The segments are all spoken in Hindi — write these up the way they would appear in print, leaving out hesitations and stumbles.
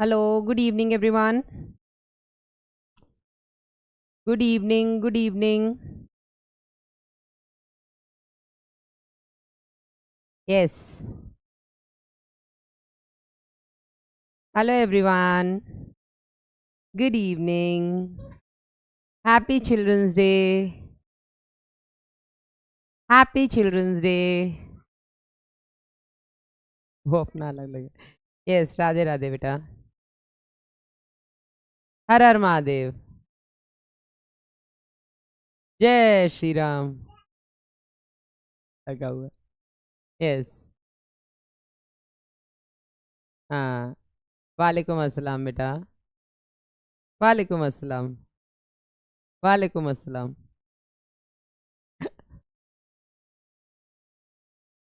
Hello, good evening, everyone. Good evening, good evening. Yes. Hello, everyone. Good evening. Happy Children's Day. Happy Children's Day. वो अपना अलग लगे. Yes, राधे राधे बेटा. हर हर महादेव. जय श्री राम. लगा हुआ. Yes. हाँ. वालेकुम अस्सलाम बेटा. वालेकुम अस्सलाम. वालेकुम अस्सलाम.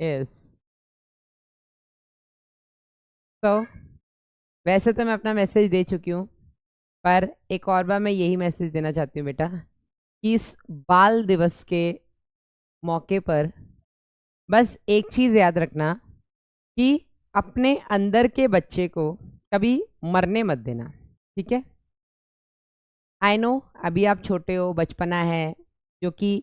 Yes. तो वैसे तो मैं अपना मैसेज दे चुकी हूँ, पर एक और बार मैं यही मैसेज देना चाहती हूँ बेटा कि इस बाल दिवस के मौके पर बस एक चीज़ याद रखना कि अपने अंदर के बच्चे को कभी मरने मत देना. ठीक है. आई नो अभी आप छोटे हो, बचपना है, जो कि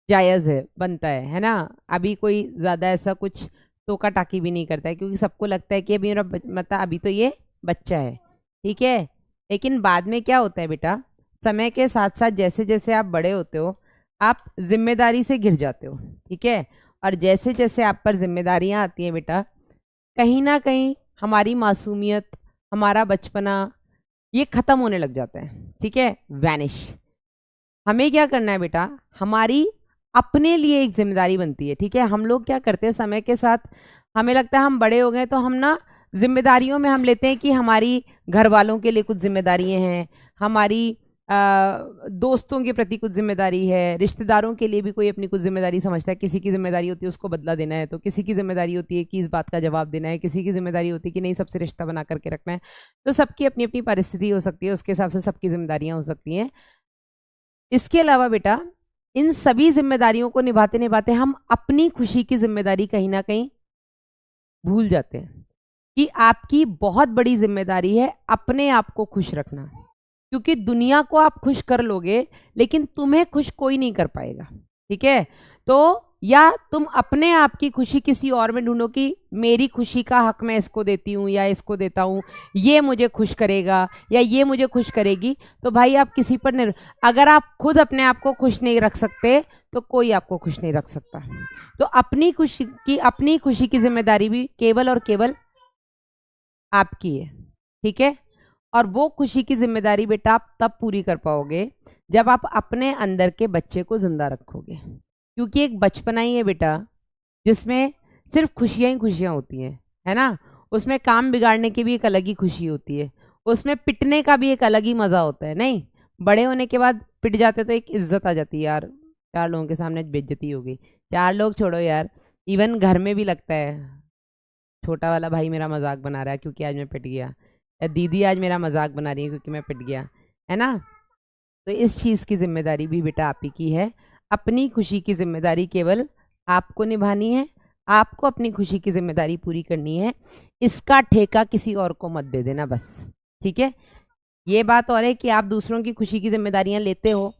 जायज़ है, बनता है ना. अभी कोई ज़्यादा ऐसा कुछ टोका टाकी भी नहीं करता है, क्योंकि सबको लगता है कि अभी मेरा मतलब अभी तो ये बच्चा है. ठीक है. लेकिन बाद में क्या होता है बेटा, समय के साथ साथ जैसे जैसे आप बड़े होते हो, आप जिम्मेदारी से घिर जाते हो. ठीक है. और जैसे जैसे आप पर जिम्मेदारियां आती हैं बेटा, कहीं ना कहीं हमारी मासूमियत, हमारा बचपना, ये खत्म होने लग जाता है. ठीक है. वैनिश. हमें क्या करना है बेटा, हमारी अपने लिए एक जिम्मेदारी बनती है. ठीक है. हम लोग क्या करते हैं, समय के साथ हमें लगता है हम बड़े हो गए, तो हम ना जिम्मेदारियों में हम लेते हैं कि हमारी घर वालों के लिए कुछ जिम्मेदारियां हैं, हमारी दोस्तों के प्रति कुछ जिम्मेदारी है, रिश्तेदारों के लिए भी कोई अपनी कुछ जिम्मेदारी समझता है. किसी की जिम्मेदारी होती है उसको बदला देना है, तो किसी की जिम्मेदारी होती है कि इस बात का जवाब देना है, किसी की जिम्मेदारी होती है कि नहीं सबसे रिश्ता बना करके रखना है. तो सबकी अपनी अपनी परिस्थिति हो सकती है, उसके हिसाब से सबकी जिम्मेदारियां हो सकती हैं. इसके अलावा बेटा, इन सभी जिम्मेदारियों को निभाते निभाते हम अपनी खुशी की जिम्मेदारी कहीं ना कहीं भूल जाते हैं कि आपकी बहुत बड़ी जिम्मेदारी है अपने आप को खुश रखना. क्योंकि दुनिया को आप खुश कर लोगे, लेकिन तुम्हें खुश कोई नहीं कर पाएगा. ठीक है. तो या तुम अपने आप की खुशी किसी और में ढूंढो कि मेरी खुशी का हक मैं इसको देती हूँ या इसको देता हूँ, ये मुझे खुश करेगा या ये मुझे खुश करेगी. तो भाई आप किसी पर नहीं, अगर आप खुद अपने आप को खुश नहीं रख सकते तो कोई आपको खुश नहीं रख सकता. तो अपनी खुशी की जिम्मेदारी भी केवल और केवल आपकी है. ठीक है. और वो खुशी की जिम्मेदारी बेटा आप तब पूरी कर पाओगे जब आप अपने अंदर के बच्चे को जिंदा रखोगे. क्योंकि एक बचपना ही है बेटा जिसमें सिर्फ खुशियां ही खुशियां होती हैं, है ना. उसमें काम बिगाड़ने की भी एक अलग ही खुशी होती है, उसमें पिटने का भी एक अलग ही मजा होता है. नहीं, बड़े होने के बाद पिट जाते तो एक इज्जत आ जाती है यार, चार लोगों के सामने बेइज्जती हो गई. चार लोग छोड़ो यार, इवन घर में भी लगता है छोटा वाला भाई मेरा मजाक बना रहा है क्योंकि आज मैं पिट गया, या दीदी आज मेरा मजाक बना रही है क्योंकि मैं पिट गया, है ना. तो इस चीज़ की जिम्मेदारी भी बेटा आप ही की है. अपनी खुशी की जिम्मेदारी केवल आपको निभानी है, आपको अपनी खुशी की जिम्मेदारी पूरी करनी है. इसका ठेका किसी और को मत दे देना बस. ठीक है. ये बात और है कि आप दूसरों की खुशी की जिम्मेदारियां लेते हो,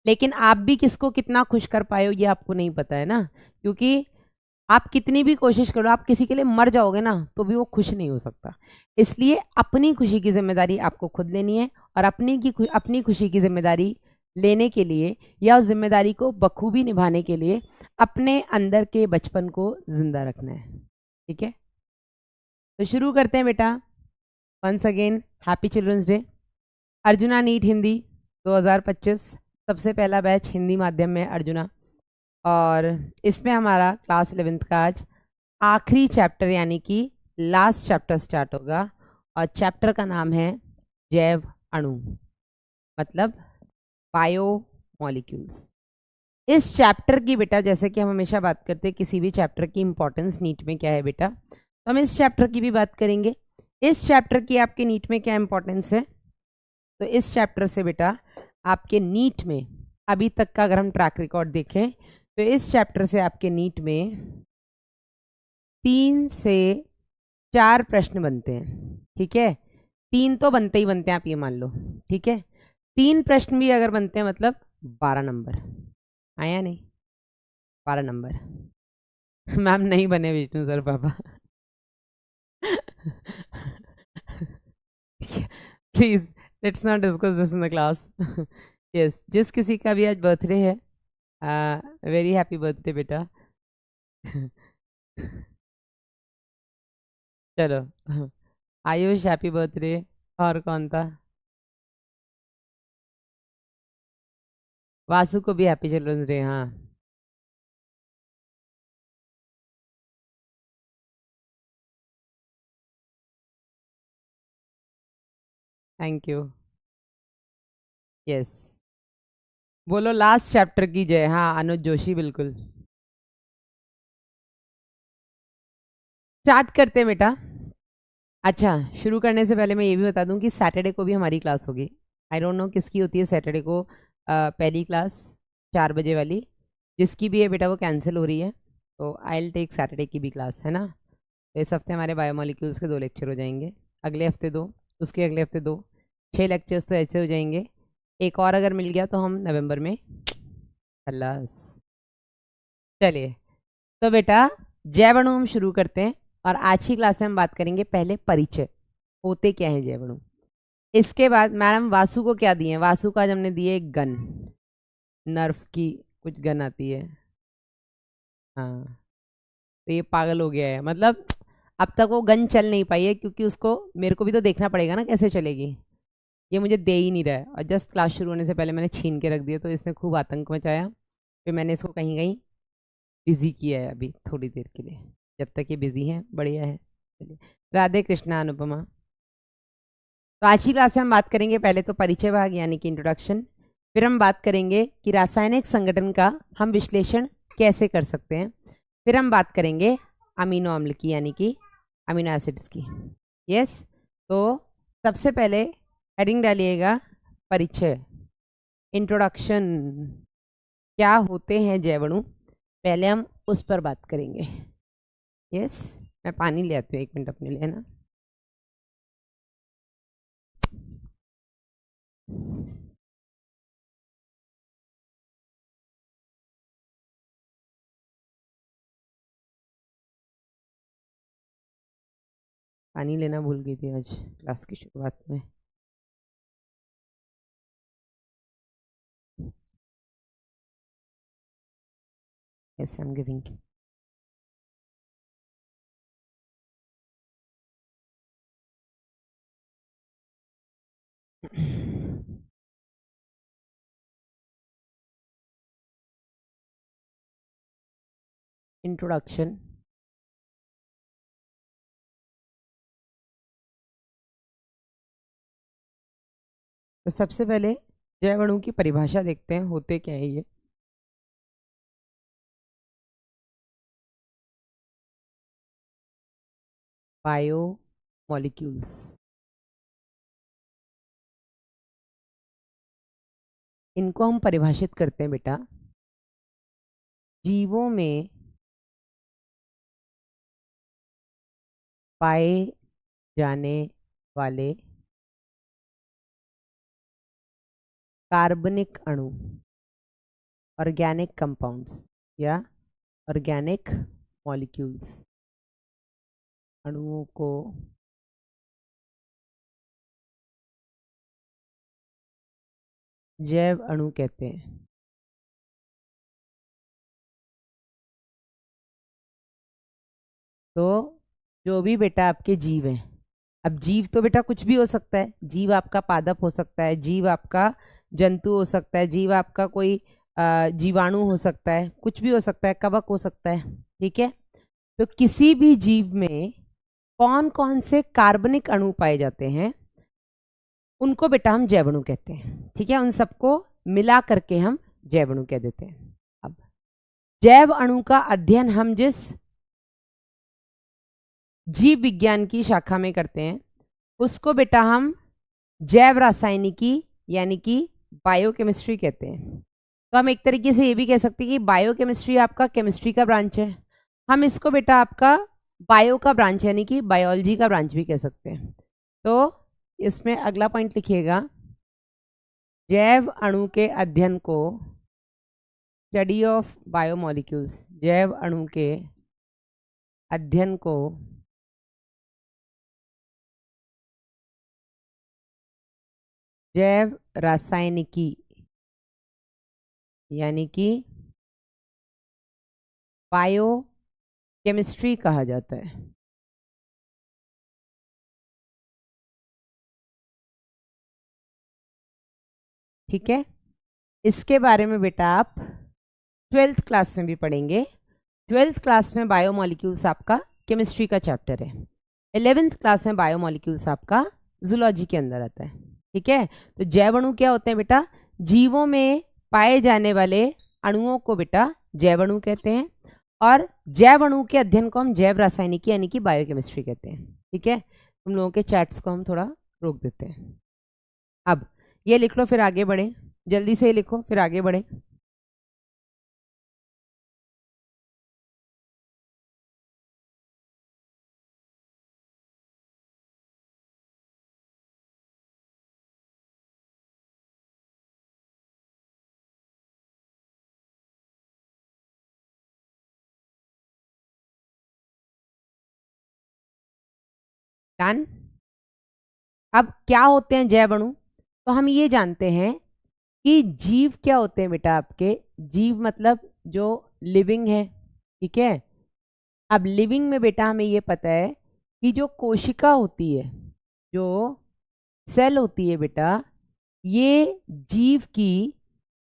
लेकिन आप भी किसको कितना खुश कर पाए हो ये आपको नहीं पता है ना. क्योंकि आप कितनी भी कोशिश करो, आप किसी के लिए मर जाओगे ना तो भी वो खुश नहीं हो सकता. इसलिए अपनी खुशी की जिम्मेदारी आपको खुद लेनी है, और अपनी खुशी की जिम्मेदारी लेने के लिए या उस जिम्मेदारी को बखूबी निभाने के लिए अपने अंदर के बचपन को जिंदा रखना है. ठीक है. तो शुरू करते हैं बेटा. Once again happy children's day. Arjuna NEET Hindi 2025 सबसे पहला बैच हिंदी माध्यम में अर्जुना, और इसमें हमारा क्लास 11th का आज आखिरी चैप्टर यानी कि लास्ट चैप्टर स्टार्ट होगा. और चैप्टर का नाम है जैव अणु, मतलब बायो मॉलिक्यूल्स. इस चैप्टर की बेटा, जैसे कि हम हमेशा बात करते हैं किसी भी चैप्टर की इंपॉर्टेंस नीट में क्या है बेटा, तो हम इस चैप्टर की भी बात करेंगे. इस चैप्टर की आपके नीट में क्या इंपॉर्टेंस है, तो इस चैप्टर से बेटा आपके नीट में अभी तक का अगर हम ट्रैक रिकॉर्ड देखें तो इस चैप्टर से आपके नीट में 3 से 4 प्रश्न बनते हैं. ठीक है. 3 तो बनते ही बनते हैं, आप ये मान लो, ठीक है। 3 प्रश्न भी अगर बनते हैं मतलब 12 नंबर आया, नहीं 12 नंबर। मैम नहीं बने विष्णु सर पापा। Please let's not discuss this in the class. Yes, जिस किसी का भी आज बर्थडे है, वेरी हैप्पी बर्थडे बेटा। चलो, आयुष हैप्पी बर्थडे। और कौन था? वासु को भी हैप्पी चिल्ड्रंस डे, हाँ। Thank you. यस, बोलो लास्ट चैप्टर की जय। हाँ अनुज जोशी, बिल्कुल। स्टार्ट करते हैं बेटा। अच्छा, शुरू करने से पहले मैं ये भी बता दूं कि सैटरडे को भी हमारी क्लास होगी। आई डोंट नो किसकी होती है सैटरडे को पहली क्लास, 4 बजे वाली। जिसकी भी है बेटा वो कैंसिल हो रही है, तो आई विल टेक सैटरडे की भी क्लास, है ना। तो इस हफ्ते हमारे बायोमोलिक्यूल्स के 2 लेक्चर हो जाएंगे, अगले हफ्ते 2, उसके अगले हफ्ते 2, 6 लेक्चर्स तो ऐसे हो जाएंगे। एक और अगर मिल गया तो हम नवंबर में खल्लास। चलिए, तो बेटा जैव अणु हम शुरू करते हैं। और आज की क्लास में हम बात करेंगे पहले परिचय, होते क्या है जैव अणु। इसके बाद मैडम वासु को क्या दिए? वासु को आज हमने दिए एक गन, नर्फ की कुछ गन आती है। हाँ, तो ये पागल हो गया है, मतलब अब तक वो गन चल नहीं पाई है, क्योंकि उसको मेरे को भी तो देखना पड़ेगा ना कैसे चलेगी। ये मुझे दे ही नहीं रहा है, और जस्ट क्लास शुरू होने से पहले मैंने छीन के रख दिया, तो इसने खूब आतंक मचाया। फिर मैंने इसको कहीं कहीं बिजी किया है अभी थोड़ी देर के लिए, जब तक ये बिजी है बढ़िया है। चलिए, राधे कृष्णा अनुपमा। तो आज की क्लास में हम बात करेंगे पहले तो परिचय भाग यानी कि इंट्रोडक्शन। फिर हम बात करेंगे कि रासायनिक संगठन का हम विश्लेषण कैसे कर सकते हैं। फिर हम बात करेंगे अमीनो अम्ल की यानी कि अमीनो एसिड्स की। यस, तो सबसे पहले हेडिंग डालिएगा परिचय, इंट्रोडक्शन। क्या होते हैं जैव अणु, पहले हम उस पर बात करेंगे। यस, मैं पानी ले आती हूँ, 1 मिनट अपने लिए, है ना। पानी लेना भूल गई थी आज क्लास की शुरुआत में। Yes, I'm giving. इंट्रोडक्शन। तो सबसे पहले जैव अणु की परिभाषा देखते हैं, होते क्या है ये। बायो मॉलिक्यूल्स, इनको हम परिभाषित करते हैं बेटा जीवों में पाए जाने वाले कार्बनिक अणु, ऑर्गेनिक कंपाउंड्स या ऑर्गेनिक मॉलिक्यूल्स, अणुओं को जैव अणु कहते हैं। तो जो भी बेटा आपके जीव हैं, अब जीव तो बेटा कुछ भी हो सकता है, जीव आपका पादप हो सकता है, जीव आपका जंतु हो सकता है, जीव आपका कोई जीवाणु हो सकता है, कुछ भी हो सकता है, कवक हो सकता है, ठीक है। तो किसी भी जीव में कौन कौन से कार्बनिक अणु पाए जाते हैं उनको बेटा हम जैव अणु कहते हैं, ठीक है। उन सबको मिला करके हम जैव अणु कह देते हैं। अब जैव अणु का अध्ययन हम जिस जीव विज्ञान की शाखा में करते हैं उसको बेटा हम जैव रासायनिकी यानी कि बायोकेमिस्ट्री कहते हैं। तो हम एक तरीके से ये भी कह सकते हैं कि बायोकेमिस्ट्री आपका केमिस्ट्री का ब्रांच है, हम इसको बेटा आपका बायो का ब्रांच यानी कि बायोलॉजी का ब्रांच भी कह सकते हैं। तो इसमें अगला पॉइंट लिखिएगा, जैव अणु के अध्ययन को, स्टडी ऑफ बायोमोलिक्यूल्स, जैव अणु के अध्ययन को जैव रासायनिकी यानी कि बायो केमिस्ट्री कहा जाता है। ठीक है, इसके बारे में बेटा आप 12th क्लास में भी पढ़ेंगे। 12th क्लास में बायोमोलिक्यूल्स आपका केमिस्ट्री का चैप्टर है। 11th क्लास में बायोमोलिक्यूल्स आपका जूलॉजी के अंदर आता है। ठीक है, तो जैव अणु क्या होते हैं बेटा? जीवों में पाए जाने वाले अणुओं को बेटा जैव अणु कहते हैं, और जैव अणु के अध्ययन को हम जैव रासायनिकी यानी कि बायोकेमिस्ट्री कहते हैं। ठीक है, तुम लोगों के चैट्स को हम थोड़ा रोक देते हैं। अब ये लिख लो, फिर आगे बढ़े, जल्दी से लिखो फिर आगे बढ़े। डन। अब क्या होते हैं जैव अणु? तो हम ये जानते हैं कि जीव क्या होते हैं बेटा आपके, जीव मतलब जो लिविंग है। ठीक है, अब लिविंग में बेटा हमें ये पता है कि जो कोशिका होती है, जो सेल होती है बेटा, ये जीव की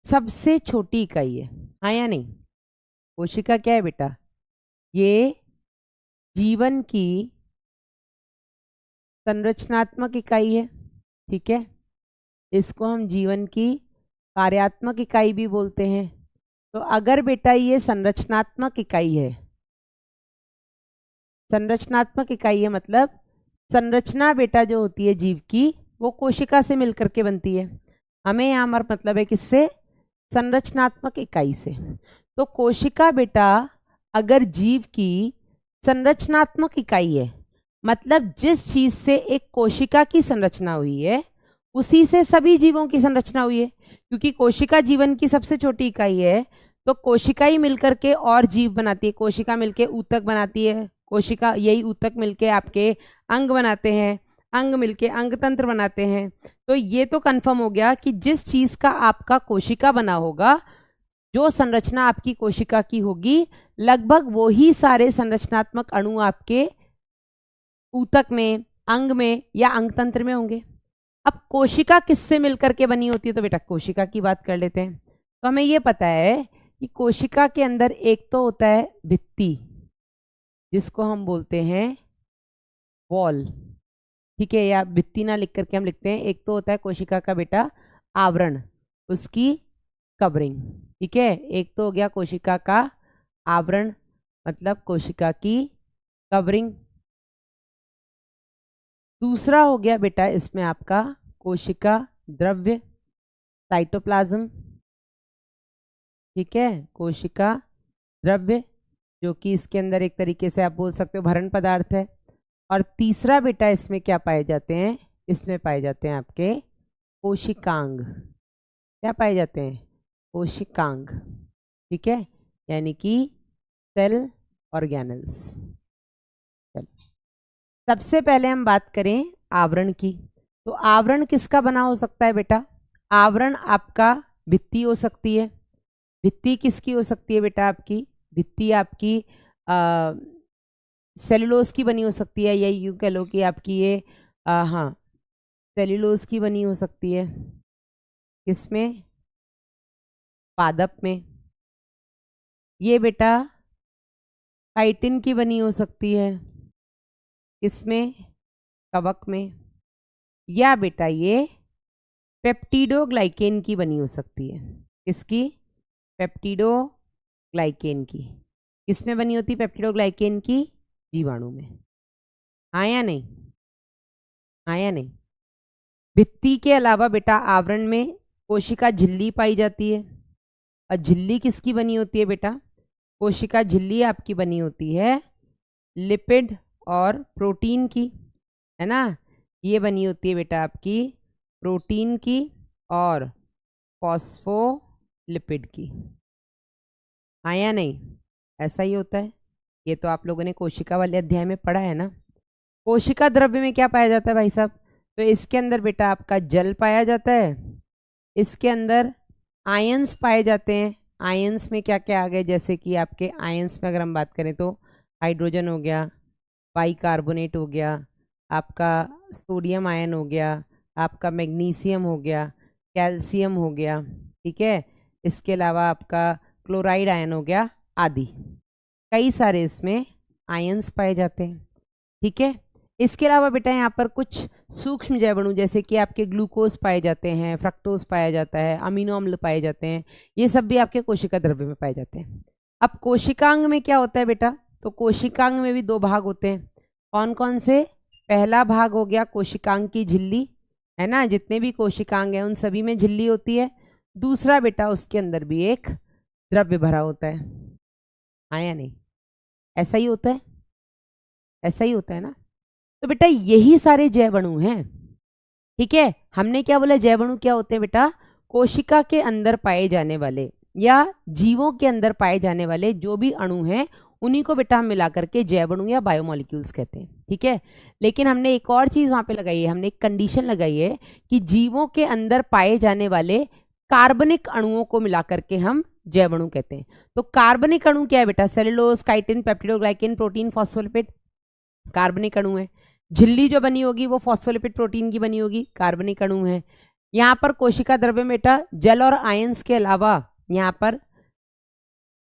सबसे छोटी इकाई है। हाँ या नहीं? कोशिका क्या है बेटा? ये जीवन की संरचनात्मक इकाई है। ठीक है, इसको हम जीवन की कार्यात्मक इकाई भी बोलते हैं। तो अगर बेटा ये संरचनात्मक इकाई है, संरचनात्मक इकाई है मतलब संरचना बेटा जो होती है जीव की, वो कोशिका से मिलकर के बनती है। हमें यहाँ हमारा मतलब है किससे? संरचनात्मक इकाई से। तो कोशिका बेटा अगर जीव की संरचनात्मक इकाई है, मतलब जिस चीज से एक कोशिका की संरचना हुई है उसी से सभी जीवों की संरचना हुई है। क्योंकि कोशिका जीवन की सबसे छोटी इकाई है, तो कोशिका ही मिलकर के और जीव बनाती है। कोशिका मिलके ऊतक बनाती है, कोशिका यही ऊतक मिलके आपके अंग बनाते हैं, अंग मिलके अंग तंत्र बनाते हैं। तो ये तो कंफर्म हो गया कि जिस चीज का आपका कोशिका बना होगा, जो संरचना आपकी कोशिका की होगी, लगभग वो ही सारे संरचनात्मक अणु आपके ऊतक में, अंग में या अंग तंत्र में होंगे। अब कोशिका किससे मिलकर के बनी होती है? तो बेटा कोशिका की बात कर लेते हैं। तो हमें ये पता है कि कोशिका के अंदर एक तो होता है भित्ति, जिसको हम बोलते हैं वॉल। ठीक है, या भित्ति ना लिख करके हम लिखते हैं, एक तो होता है कोशिका का बेटा आवरण, उसकी कवरिंग। ठीक है, एक तो हो गया कोशिका का आवरण मतलब कोशिका की कवरिंग। दूसरा हो गया बेटा इसमें आपका कोशिका द्रव्य, साइटोप्लाज्म। ठीक है, कोशिका द्रव्य जो कि इसके अंदर एक तरीके से आप बोल सकते हो भरण पदार्थ है। और तीसरा बेटा इसमें क्या पाए जाते हैं? इसमें पाए जाते हैं आपके कोशिकांग। क्या पाए जाते हैं? कोशिकांग। ठीक है, यानी कि सेल ऑर्गेनल्स। सबसे पहले हम बात करें आवरण की। तो आवरण किसका बना हो सकता है बेटा? आवरण आपका भित्ति हो सकती है। भित्ति किसकी हो सकती है बेटा? आपकी भित्ति आपकी सेलुलोज की बनी हो सकती है, या यूं कह लो कि आपकी ये हाँ सेलुलोज की बनी हो सकती है। किसमें? पादप में। ये बेटा काइटिन की बनी हो सकती है। किसमें? कवक में। या बेटा ये पेप्टिडोग्लाइकेन की बनी हो सकती है। किसकी? पेप्टिडोग्लाइकेन की। किसमें बनी होती है पेप्टिडोग्लाइकेन की? जीवाणु में। हाँ या नहीं? हाँ या नहीं? भित्ति के अलावा बेटा आवरण में कोशिका झिल्ली पाई जाती है। और झिल्ली किसकी बनी होती है बेटा? कोशिका झिल्ली आपकी बनी होती है लिपिड और प्रोटीन की, है ना। ये बनी होती है बेटा आपकी प्रोटीन की और फॉस्फोलिपिड की। हाँ या नहीं? ऐसा ही होता है। ये तो आप लोगों ने कोशिका वाले अध्याय में पढ़ा है ना। कोशिका द्रव्य में क्या पाया जाता है भाई साहब? तो इसके अंदर बेटा आपका जल पाया जाता है, इसके अंदर आयंस पाए जाते हैं। आयंस में क्या क्या आ गए, जैसे कि आपके आयंस में अगर हम बात करें तो हाइड्रोजन हो गया, बाइकार्बोनेट हो गया, आपका सोडियम आयन हो गया, आपका मैग्नीशियम हो गया, कैल्शियम हो गया, ठीक है। इसके अलावा आपका क्लोराइड आयन हो गया आदि। कई सारे इसमें आयंस पाए जाते हैं, ठीक है। इसके अलावा बेटा यहाँ पर कुछ सूक्ष्म जैवाणु जैसे कि आपके ग्लूकोज पाए जाते हैं, फ्रक्टोज पाया जाता है, अमीनो अम्ल पाए जाते हैं, ये सब भी आपके कोशिका द्रव्य में पाए जाते हैं। अब कोशिकांग में क्या होता है बेटा? तो कोशिकांग में भी दो भाग होते हैं। कौन कौन से? पहला भाग हो गया कोशिकांग की झिल्ली, है ना, जितने भी कोशिकांग हैं उन सभी में झिल्ली होती है। दूसरा बेटा उसके अंदर भी एक द्रव्य भरा होता है, हाँ या नहीं? ऐसा ही होता है, ऐसा ही होता है ना। तो बेटा यही सारे जैवाणु हैं, ठीक है। हमने क्या बोला, जैवाणु क्या होते हैं बेटा? कोशिका के अंदर पाए जाने वाले या जीवों के अंदर पाए जाने वाले जो भी अणु हैं उन्हीं को बेटा हम मिला करके जैवाणु या बायोमोलिक्यूल्स कहते हैं, ठीक है। लेकिन हमने एक और चीज वहां पे लगाई है, हमने एक कंडीशन लगाई है कि जीवों के अंदर पाए जाने वाले कार्बनिक अणुओं को मिला करके हम जैवाणु कहते हैं। तो कार्बनिक अणु क्या है बेटा? Cellulose, chitin, peptidoglycan, protein, phospholipid, कार्बनिक अणु है। झिल्ली जो बनी होगी वो फॉस्फोलिपिड प्रोटीन की बनी होगी, कार्बनिक अणु है। यहाँ पर कोशिका द्रव्य में बेटा जल और आयंस के अलावा यहाँ पर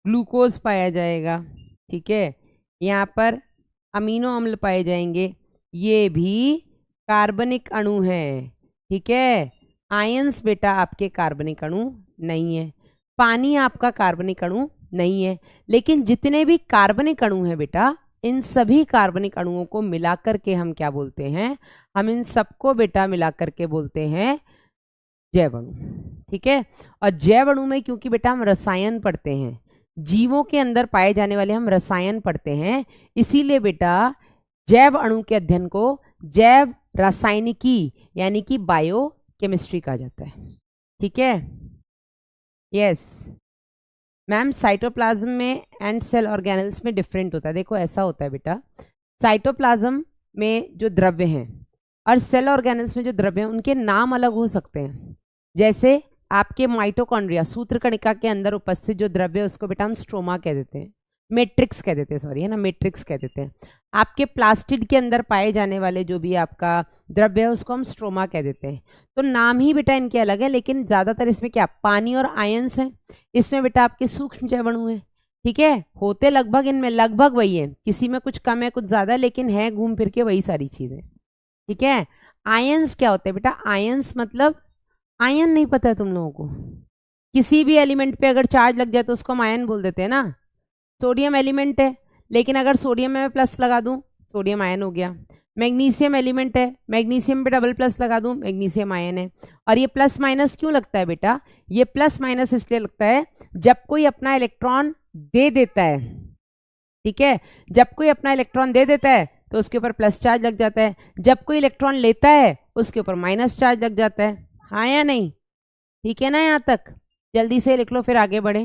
ग्लूकोज पाया जाएगा, ठीक है। यहाँ पर अमीनो अम्ल पाए जाएंगे, ये भी कार्बनिक अणु है, ठीक है। आयंस बेटा आपके कार्बनिक अणु नहीं है, पानी आपका कार्बनिक अणु नहीं है। लेकिन जितने भी कार्बनिक अणु हैं बेटा, इन सभी कार्बनिक अणुओं को मिलाकर के हम क्या बोलते हैं? हम इन सबको बेटा मिलाकर के बोलते हैं जैवाणु, ठीक है। और जैवाणु में क्योंकि बेटा हम रसायन पढ़ते हैं, जीवों के अंदर पाए जाने वाले हम रसायन पढ़ते हैं, इसीलिए बेटा जैव अणु के अध्ययन को जैव रासायनिकी यानी कि बायो केमिस्ट्री कहा जाता है, ठीक है। यस मैम, साइटोप्लाज्म में एंड सेल ऑर्गेनल्स में डिफरेंट होता है। देखो ऐसा होता है बेटा, साइटोप्लाज्म में जो द्रव्य हैं और सेल ऑर्गेनल्स में जो द्रव्य हैं उनके नाम अलग हो सकते हैं। जैसे आपके माइटोकॉन्ड्रिया सूत्र कणिका के अंदर उपस्थित जो द्रव्य है उसको बेटा हम स्ट्रोमा कह देते हैं, मैट्रिक्स कह देते हैं, सॉरी, है ना, मैट्रिक्स कह देते हैं। आपके प्लास्टिड के अंदर पाए जाने वाले जो भी आपका द्रव्य है उसको हम स्ट्रोमा कह देते हैं। तो नाम ही बेटा इनके अलग है, लेकिन ज्यादातर इसमें क्या पानी और आयंस है, इसमें बेटा आपके सूक्ष्म जैवाणु है, ठीक है। होते लगभग इनमें लगभग वही है, किसी में कुछ कम है कुछ ज्यादा, लेकिन है घूम फिर के वही सारी चीजें, ठीक है। आयंस क्या होते हैं बेटा? आयंस मतलब आयन नहीं पता है तुम लोगों को? किसी भी एलिमेंट पे अगर चार्ज लग जाए तो उसको हम आयन बोल देते हैं ना। सोडियम एलिमेंट है, लेकिन अगर सोडियम में मैं प्लस लगा दूं सोडियम आयन हो गया। मैग्नीशियम एलिमेंट है, मैग्नीशियम पे डबल प्लस लगा दूं मैग्नीशियम आयन है। और ये प्लस माइनस क्यों लगता है बेटा? ये प्लस माइनस इसलिए लगता है जब कोई अपना इलेक्ट्रॉन दे देता है, ठीक है। जब कोई अपना इलेक्ट्रॉन दे देता है तो उसके ऊपर प्लस चार्ज लग जाता है, जब कोई इलेक्ट्रॉन लेता है उसके ऊपर माइनस चार्ज लग जाता है, हाँ या नहीं? ठीक है ना? यहाँ तक जल्दी से लिख लो फिर आगे बढ़े।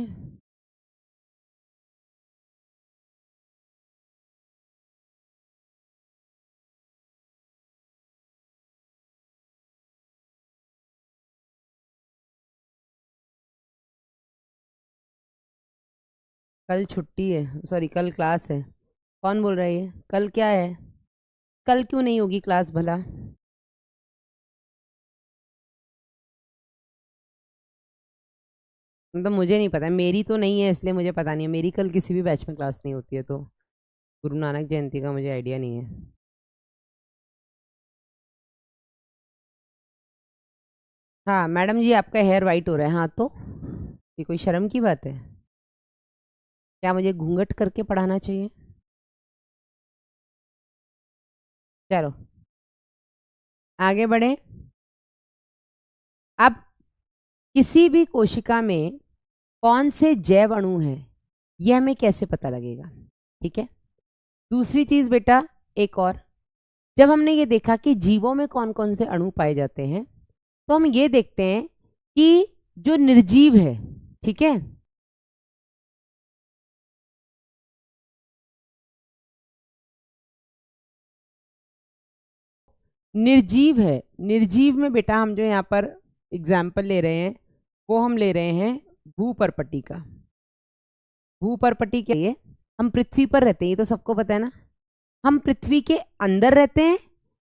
कल छुट्टी है, सॉरी कल क्लास है। कौन बोल रहा है ये? कल क्या है? कल क्यों नहीं होगी क्लास भला? मतलब मुझे नहीं पता, मेरी तो नहीं है इसलिए मुझे पता नहीं है। मेरी कल किसी भी बैच में क्लास नहीं होती है, तो गुरु नानक जयंती का मुझे आइडिया नहीं है। हाँ मैडम जी, आपका हेयर वाइट हो रहा है, हाँ तो ये कोई शर्म की बात है क्या? मुझे घूंघट करके पढ़ाना चाहिए? चलो आगे बढ़े। अब किसी भी कोशिका में कौन से जैव अणु हैं यह हमें कैसे पता लगेगा? ठीक है। दूसरी चीज बेटा एक और, जब हमने ये देखा कि जीवों में कौन कौन से अणु पाए जाते हैं, तो हम ये देखते हैं कि जो निर्जीव है, ठीक है, निर्जीव है, निर्जीव में बेटा हम जो यहाँ पर एग्जाम्पल ले रहे हैं वो हम ले रहे हैं भूपर्पटी का। भूपर्पटी के लिए हम पृथ्वी पर रहते हैं, ये तो सबको पता है ना। हम पृथ्वी के अंदर रहते हैं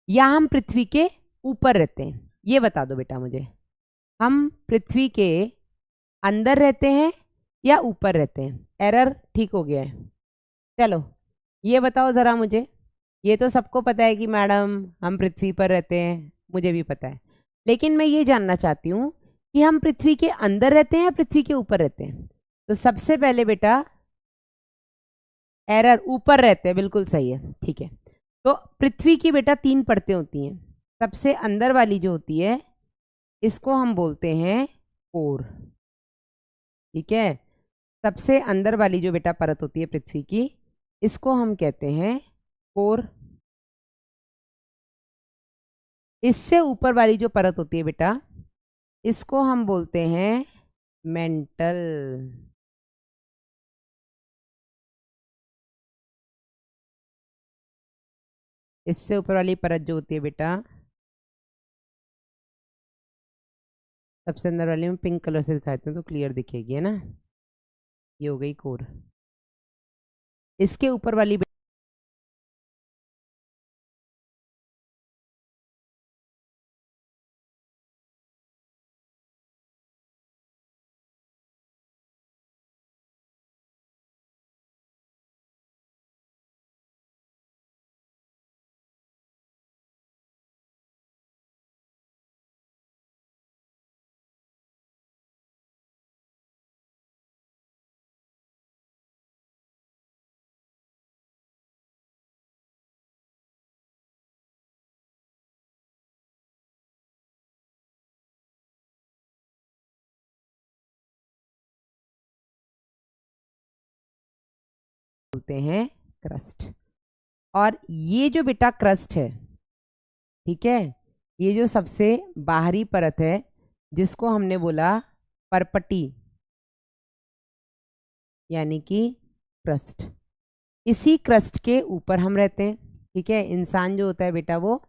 या हम पृथ्वी के ऊपर रहते हैं, ये बता दो बेटा मुझे। हम पृथ्वी के अंदर रहते हैं या ऊपर रहते हैं? एरर ठीक हो गया है। चलो ये बताओ ज़रा मुझे। ये तो सबको पता है कि मैडम हम पृथ्वी पर रहते हैं, मुझे भी पता है, लेकिन मैं ये जानना चाहती हूँ कि हम पृथ्वी के अंदर रहते हैं या पृथ्वी के ऊपर रहते हैं? तो सबसे पहले बेटा एरर, ऊपर रहते हैं, बिल्कुल सही है, ठीक है। तो पृथ्वी की बेटा 3 परतें होती हैं। सबसे अंदर वाली जो होती है इसको हम बोलते हैं कोर, ठीक है। सबसे अंदर वाली जो बेटा परत होती है पृथ्वी की, इसको हम कहते हैं कोर। इससे ऊपर वाली जो परत होती है बेटा, इसको हम बोलते हैं मेंटल। इससे ऊपर वाली परत जो होती है बेटा, सबसे अंदर वाली में पिंक कलर से दिखाते हैं तो क्लियर दिखेगी, है ना। ये हो गई कोर। इसके ऊपर वाली बोलते हैं क्रस्ट। और ये जो बेटा क्रस्ट है, ठीक है, ये जो सबसे बाहरी परत है जिसको हमने बोला परपटी, यानी कि क्रस्ट, इसी क्रस्ट के ऊपर हम रहते हैं, ठीक है। इंसान जो होता है बेटा वो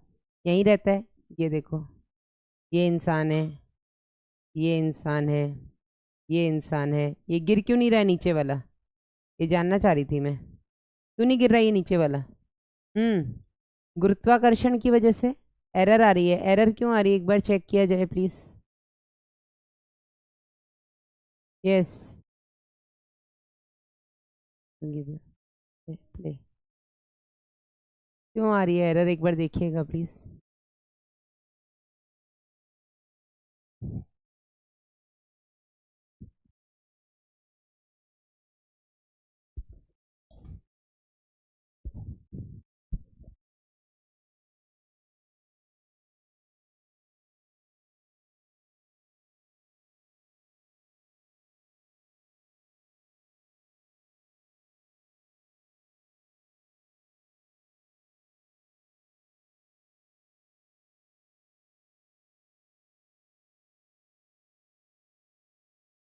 यहीं रहता है। ये देखो, ये इंसान है, ये इंसान है, ये इंसान है। ये गिर क्यों नहीं रहा है नीचे वाला? ये जानना चाह रही थी मैं, क्यों नहीं गिर रहा ये नीचे वाला? गुरुत्वाकर्षण की वजह से एरर आ रही है। एरर क्यों आ रही है, एक बार चेक किया जाए प्लीज। Yes, play. क्यों आ रही है एरर, एक बार देखिएगा प्लीज।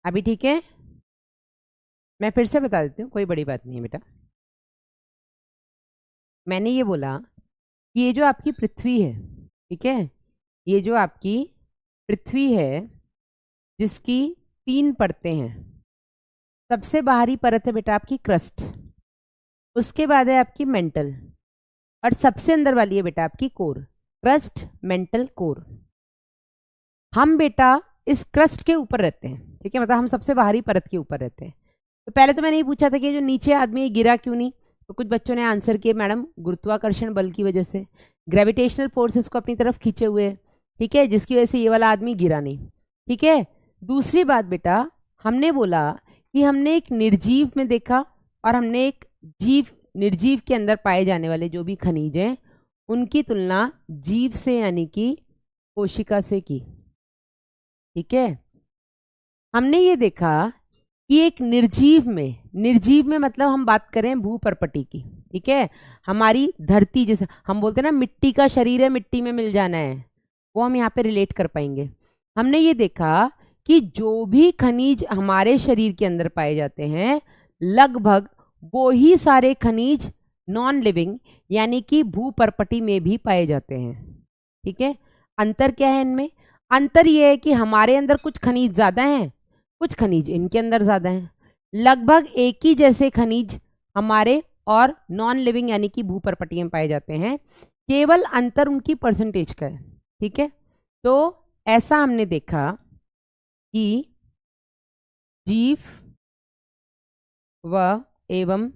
अभी ठीक है? मैं फिर से बता देती हूँ, कोई बड़ी बात नहीं है बेटा। मैंने ये बोला कि ये जो आपकी पृथ्वी है, ठीक है, ये जो आपकी पृथ्वी है जिसकी 3 परतें हैं। सबसे बाहरी परत है बेटा आपकी क्रस्ट, उसके बाद है आपकी मेंटल, और सबसे अंदर वाली है बेटा आपकी कोर। Crust, mental, core. हम बेटा इस क्रस्ट के ऊपर रहते हैं, ठीक है, मतलब हम सबसे बाहरी परत के ऊपर रहते हैं। तो पहले तो मैंने ये पूछा था कि जो नीचे आदमी है गिरा क्यों नहीं, तो कुछ बच्चों ने आंसर किया मैडम गुरुत्वाकर्षण बल की वजह से, ग्रेविटेशनल फोर्सेस को अपनी तरफ खींचे हुए, ठीक है, जिसकी वजह से ये वाला आदमी गिरा नहीं, ठीक है। दूसरी बात बेटा, हमने बोला कि हमने एक निर्जीव में देखा और हमने एक जीव, निर्जीव के अंदर पाए जाने वाले जो भी खनिज हैं उनकी तुलना जीव से यानी कि कोशिका से की, ठीक है। हमने ये देखा कि एक निर्जीव में मतलब हम बात करें भूपर्पटी की, ठीक है, हमारी धरती, जैसे हम बोलते हैं ना मिट्टी का शरीर है, मिट्टी में मिल जाना है, वो हम यहाँ पे रिलेट कर पाएंगे। हमने ये देखा कि जो भी खनिज हमारे शरीर के अंदर पाए जाते हैं लगभग वो ही सारे खनिज नॉन लिविंग यानी कि भूपर्पटी में भी पाए जाते हैं, ठीक है। अंतर क्या है इनमें? अंतर यह है कि हमारे अंदर कुछ खनिज ज्यादा हैं, कुछ खनिज इनके अंदर ज्यादा हैं। लगभग एक ही जैसे खनिज हमारे और नॉन लिविंग यानी कि भूपर्पटी में पाए जाते हैं, केवल अंतर उनकी परसेंटेज का है, ठीक है। तो ऐसा हमने देखा कि जीव व एवं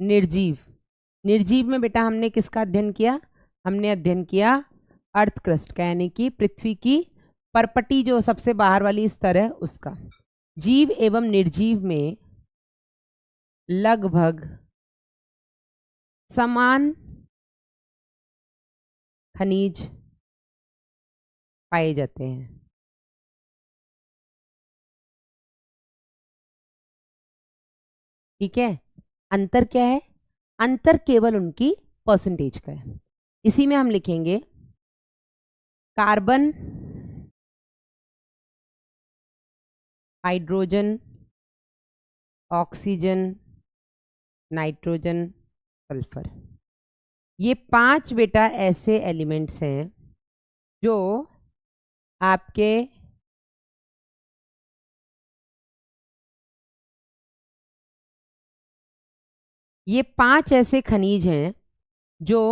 निर्जीव में बेटा हमने किसका अध्ययन किया? हमने अध्ययन किया अर्थ क्रस्ट का, यानी कि पृथ्वी की परपटी जो सबसे बाहर वाली स्तर है उसका। जीव एवं निर्जीव में लगभग समान खनिज पाए जाते हैं, ठीक है। अंतर क्या है? अंतर केवल उनकी परसेंटेज का है। इसी में हम लिखेंगे carbon, hydrogen, oxygen, nitrogen, sulphur, ये 5 बेटा ऐसे एलिमेंट्स हैं जो आपके ये 5 ऐसे खनिज हैं जो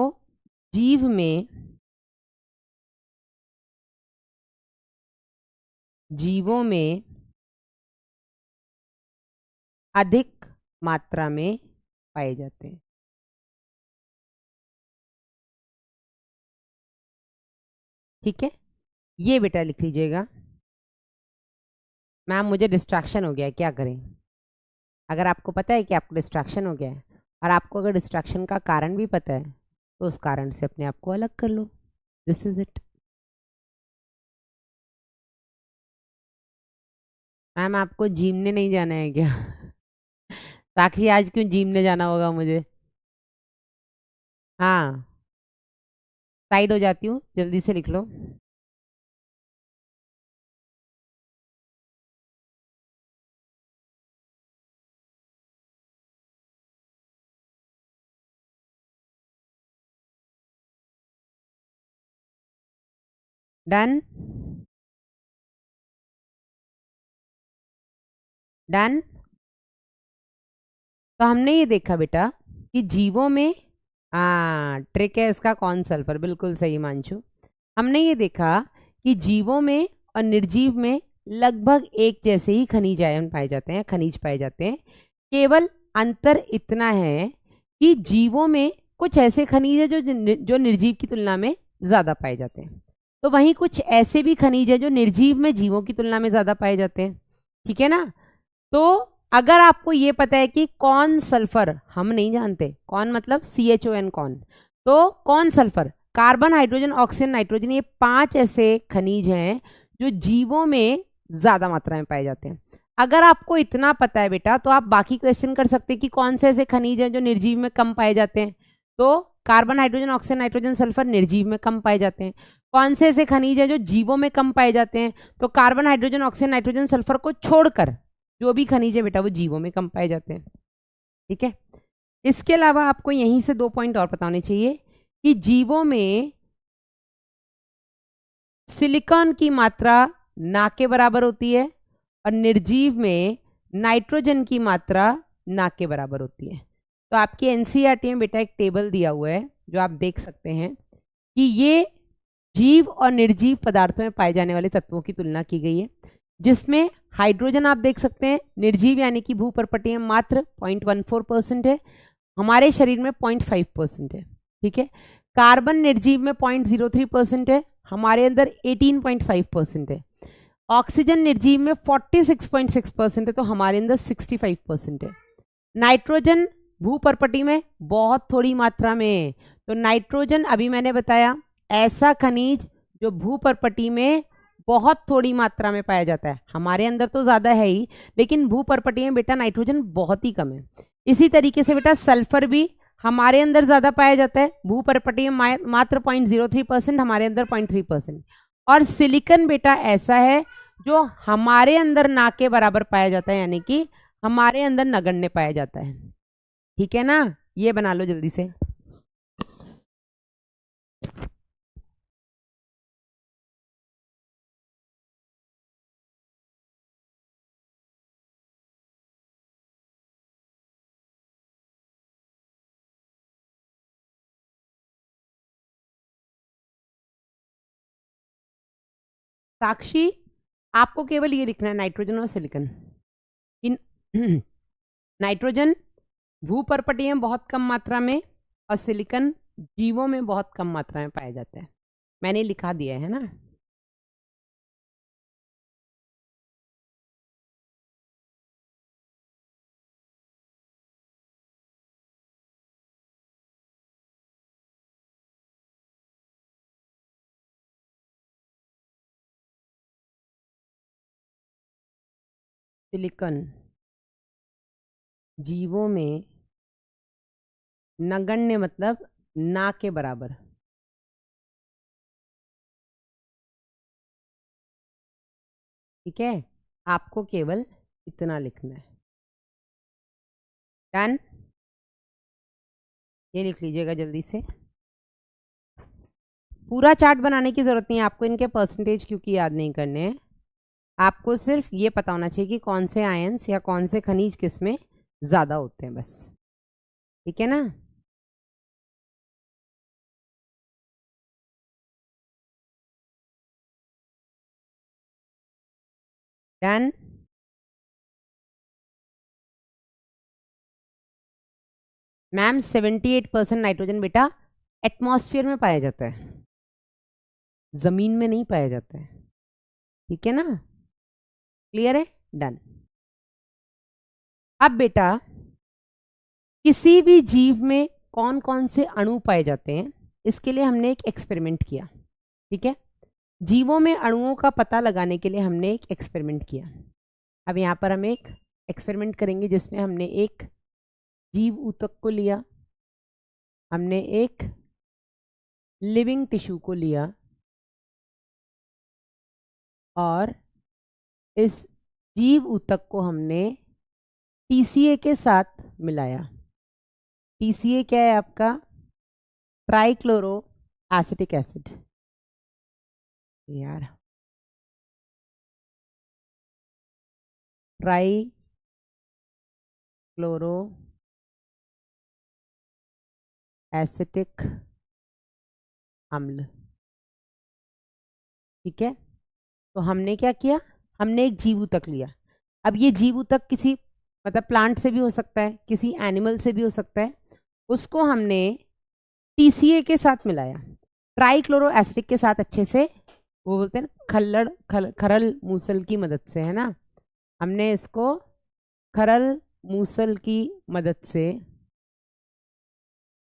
जीवों में अधिक मात्रा में पाए जाते हैं, ठीक है। ये बेटा लिख लीजिएगा। मैम मुझे डिस्ट्रैक्शन हो गया है, क्या करें? अगर आपको पता है कि आपको डिस्ट्रैक्शन हो गया है और आपको अगर डिस्ट्रैक्शन का कारण भी पता है तो उस कारण से अपने आप को अलग कर लो। This is it. मैम आपको जिमने नहीं जाना है क्या? साक्षी आज क्यों जिमने जाना होगा मुझे? हाँ, साइड हो जाती हूँ, जल्दी से लिख लो। Done done. तो हमने ये देखा बेटा कि जीवों में, हाँ ट्रिक है इसका, कौन सल्फर, बिल्कुल सही मानचू। हमने ये देखा कि जीवों में और निर्जीव में लगभग एक जैसे ही खनिज आयन पाए जाते हैं, खनिज पाए जाते हैं। केवल अंतर इतना है कि जीवों में कुछ ऐसे खनिज है जो निर्जीव की तुलना में ज्यादा पाए जाते हैं, तो वहीं कुछ ऐसे भी खनिज है जो निर्जीव में जीवों की तुलना में ज्यादा पाए जाते हैं, ठीक है ना। तो अगर आपको ये पता है कि कौन सल्फर, हम नहीं जानते कौन मतलब CHON कौन, तो कौन sulphur, carbon, hydrogen, oxygen, nitrogen, ये 5 ऐसे खनिज हैं जो जीवों में ज्यादा मात्रा में पाए जाते हैं। अगर आपको इतना पता है बेटा तो आप बाकी क्वेश्चन कर सकते हैं कि कौन से ऐसे खनिज हैं जो निर्जीव में कम पाए जाते हैं। तो carbon, hydrogen, oxygen, nitrogen, sulphur निर्जीव में कम पाए जाते हैं। कौन से ऐसे खनिज है जो जीवों में कम पाए जाते हैं? तो carbon, hydrogen, oxygen, nitrogen, sulphur को छोड़कर जो भी खनिज है बेटा वो जीवों में कम पाए जाते हैं, ठीक है। इसके अलावा आपको यहीं से 2 पॉइंट और बताने चाहिए कि जीवों में सिलिकॉन की मात्रा ना के बराबर होती है और निर्जीव में नाइट्रोजन की मात्रा ना के बराबर होती है। तो आपकी NCERT में बेटा एक टेबल दिया हुआ है जो आप देख सकते हैं कि ये जीव और निर्जीव पदार्थों में पाए जाने वाले तत्वों की तुलना की गई है, जिसमें हाइड्रोजन आप देख सकते हैं निर्जीव यानी कि भूपर्पटी में मात्र 0.14% है, हमारे शरीर में 0.5% है, ठीक है। कार्बन निर्जीव में 0.03% है, हमारे अंदर 18.5% है। ऑक्सीजन निर्जीव में 46.6% है, तो हमारे अंदर 65% है। नाइट्रोजन भूपर्पटी में बहुत थोड़ी मात्रा में, तो नाइट्रोजन अभी मैंने बताया ऐसा खनिज जो भूपर्पटी में बहुत थोड़ी मात्रा में पाया जाता है। हमारे अंदर तो ज्यादा है ही, लेकिन भूपर्पटीय में बेटा नाइट्रोजन बहुत ही कम है। इसी तरीके से बेटा सल्फर भी हमारे अंदर ज्यादा पाया जाता है, भूपर्पटीय में मात्र 0.03%, हमारे अंदर 0.3%। और सिलिकन बेटा ऐसा है जो हमारे अंदर ना के बराबर पाया जाता है, यानी कि हमारे अंदर नगण्य पाया जाता है। ठीक है ना, ये बना लो जल्दी से। साक्षी, आपको केवल ये लिखना है नाइट्रोजन और सिलिकन। इन नाइट्रोजन भूपर्पटीय में बहुत कम मात्रा में और सिलिकन जीवों में बहुत कम मात्रा में पाया जाता है। मैंने लिखा दिया है ना। सिलिकन जीवों में नगण्य मतलब ना के बराबर। ठीक है, आपको केवल इतना लिखना है। डन, ये लिख लीजिएगा जल्दी से। पूरा चार्ट बनाने की जरूरत नहीं है आपको, इनके परसेंटेज क्योंकि याद नहीं करने हैं। आपको सिर्फ ये पता होना चाहिए कि कौन से आयंस या कौन से खनिज किसमें ज्यादा होते हैं, बस। ठीक है ना। डन। मैम 78% नाइट्रोजन बेटा एटमॉस्फेयर में पाया जाता है, जमीन में नहीं पाया जाता है। ठीक है ना, क्लियर है। डन। अब बेटा किसी भी जीव में कौन कौन से अणु पाए जाते हैं, इसके लिए हमने एक एक्सपेरिमेंट किया। ठीक है, जीवों में अणुओं का पता लगाने के लिए हमने एक एक्सपेरिमेंट किया। अब यहाँ पर हम एक एक्सपेरिमेंट करेंगे जिसमें हमने एक जीव ऊतक को लिया, हमने एक लिविंग टिश्यू को लिया और इस जीव ऊतक को हमने TCA के साथ मिलाया। TCA क्या है आपका? Trichloro acetic acid. यार ट्राई क्लोरो एसिटिक अम्ल। ठीक है, तो हमने क्या किया, हमने एक जीव ऊतक लिया। अब ये जीव ऊतक किसी मतलब प्लांट से भी हो सकता है, किसी एनिमल से भी हो सकता है। उसको हमने TCA के साथ मिलाया, ट्राइक्लोरो एसिटिक के साथ अच्छे से, वो बोलते हैं खरल मूसल की मदद से, है ना। हमने इसको खरल मूसल की मदद से,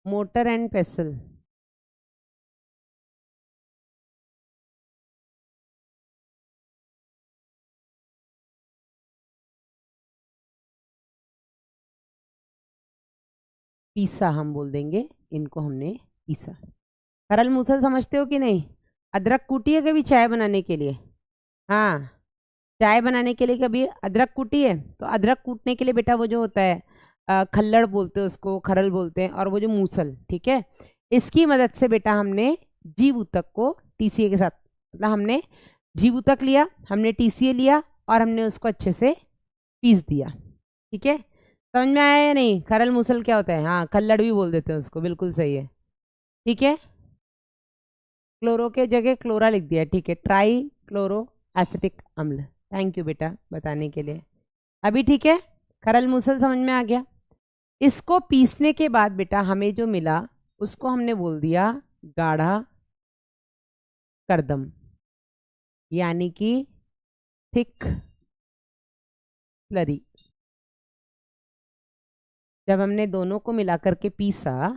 मोटर एंड पेसल, पीसा हम बोल देंगे इनको, हमने पीसा। खरल मूसल समझते हो कि नहीं? अदरक कूटी है कभी चाय बनाने के लिए? हाँ, चाय बनाने के लिए कभी अदरक कूटी है? तो अदरक कूटने के लिए बेटा वो जो होता है खल्लड़ बोलते हैं उसको, खरल बोलते हैं, और वो जो मूसल, ठीक है, इसकी मदद से बेटा हमने जीव ऊतक को TCA के साथ, मतलब हमने जीव ऊतक लिया, हमने TCA लिया और हमने उसको अच्छे से पीस दिया। ठीक है, समझ में आया या नहीं? खरल मूसल क्या होता है? हाँ, खल्लड़ भी बोल देते हैं उसको, बिल्कुल सही है। ठीक है, क्लोरो के जगह क्लोरा लिख दिया। ठीक है, ट्राई क्लोरो एसिटिक अम्ल। थैंक यू बेटा बताने के लिए। अभी ठीक है, खरल मूसल समझ में आ गया। इसको पीसने के बाद बेटा हमें जो मिला उसको हमने बोल दिया गाढ़ा करदम, यानी कि थिक स्लरी। जब हमने दोनों को मिला करके पीसा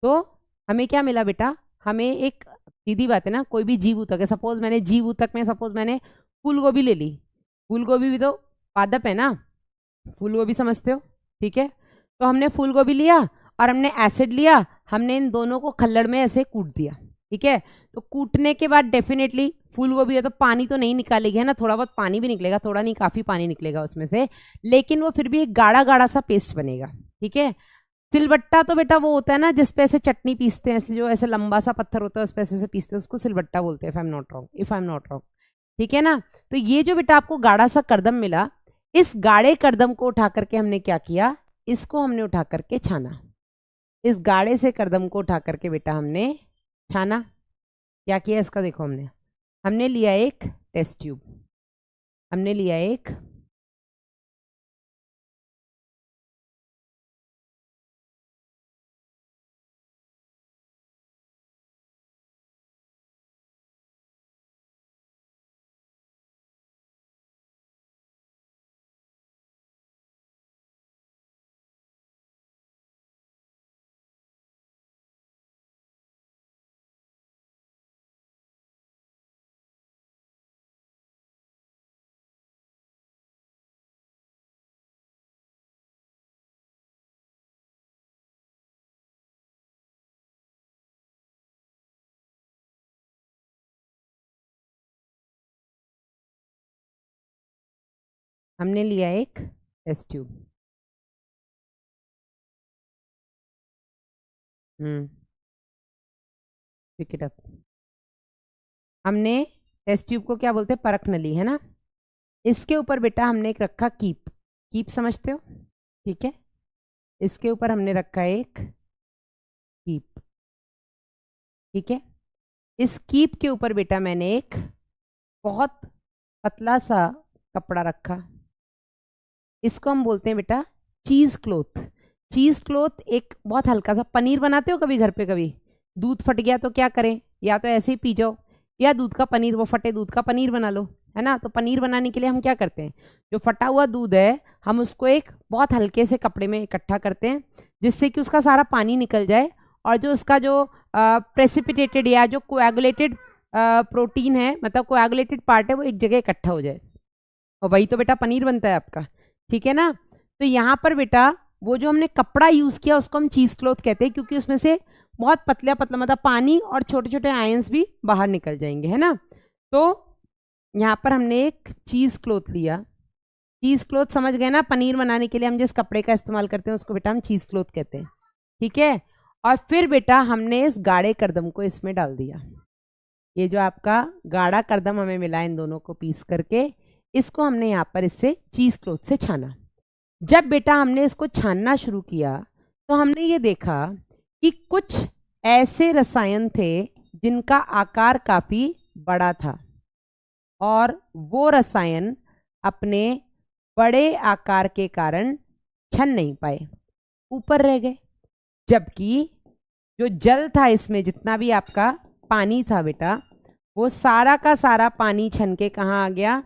तो हमें क्या मिला बेटा? हमें एक सीधी बात है ना, कोई भी जीव ऊतक है, सपोज मैंने जीव ऊतक में सपोज मैंने फूल गोभी ले ली, फूल गोभी भी तो पादप है ना, फूल गोभी समझते हो, ठीक है। तो हमने फूल गोभी लिया और हमने एसिड लिया, हमने इन दोनों को खल्लड़ में ऐसे कूट दिया, ठीक है। तो कूटने के बाद डेफिनेटली फूल गोभी है तो पानी तो नहीं निकालेगी, है ना, थोड़ा बहुत पानी भी निकलेगा, थोड़ा नहीं काफी पानी निकलेगा उसमें से, लेकिन वो फिर भी एक गाढ़ा गाढ़ा सा पेस्ट बनेगा, ठीक है। सिलबट्टा तो बेटा वो होता है ना जिसपे ऐसे चटनी पीसते हैं, ऐसे जो ऐसे लंबा सा पत्थर होता है उस पे ऐसे पीसते हैं, उसको सिलबट्टा बोलते हैं, if I am not wrong, ठीक है ना। तो ये जो बेटा आपको गाढ़ा सा करदम मिला, इस गाढ़े करदम को उठा करके हमने क्या किया, इसको हमने उठा करके छाना, इस गाढ़े से करदम को उठा करके बेटा हमने छाना। क्या किया इसका देखो, हमने हमने लिया एक टेस्ट ट्यूब, हमने लिया एक हमने लिया एक test tube. Pick it up. हमने टेस्ट ट्यूब को क्या बोलते हैं, परख नली, है ना। इसके ऊपर बेटा हमने एक रखा कीप, कीप समझते हो, ठीक है। इसके ऊपर हमने रखा एक कीप, ठीक है। इस कीप के ऊपर बेटा मैंने एक बहुत पतला सा कपड़ा रखा, इसको हम बोलते हैं बेटा चीज क्लोथ। चीज क्लोथ एक बहुत हल्का सा, पनीर बनाते हो कभी घर पे, कभी दूध फट गया तो क्या करें, या तो ऐसे ही पी जाओ, या दूध का पनीर, वो फटे दूध का पनीर बना लो, है ना। तो पनीर बनाने के लिए हम क्या करते हैं, जो फटा हुआ दूध है हम उसको एक बहुत हल्के से कपड़े में इकट्ठा करते हैं, जिससे कि उसका सारा पानी निकल जाए, और जो उसका जो प्रेसिपिटेटेड या जो कोएगुलेटेड प्रोटीन है, मतलब कोएगुलेटेड पार्ट है, वो एक जगह इकट्ठा हो जाए, और वही तो बेटा पनीर बनता है आपका, ठीक है ना। तो यहाँ पर बेटा वो जो हमने कपड़ा यूज किया उसको हम चीज क्लॉथ कहते हैं, क्योंकि उसमें से बहुत पतला पतला मतलब पानी और छोटे छोटे आयंस भी बाहर निकल जाएंगे, है ना। तो यहाँ पर हमने एक चीज क्लॉथ लिया, चीज क्लॉथ समझ गए ना, पनीर बनाने के लिए हम जिस कपड़े का इस्तेमाल करते हैं उसको बेटा हम चीज क्लॉथ कहते हैं, ठीक है। और फिर बेटा हमने इस गाढ़े करदम को इसमें डाल दिया, ये जो आपका गाढ़ा करदम हमें मिला इन दोनों को पीस करके, इसको हमने यहाँ पर इससे चीज क्लॉथ से छाना। जब बेटा हमने इसको छानना शुरू किया तो हमने ये देखा कि कुछ ऐसे रसायन थे जिनका आकार काफी बड़ा था, और वो रसायन अपने बड़े आकार के कारण छन नहीं पाए, ऊपर रह गए। जबकि जो जल था इसमें, जितना भी आपका पानी था बेटा, वो सारा का सारा पानी छन के कहाँ आ गया,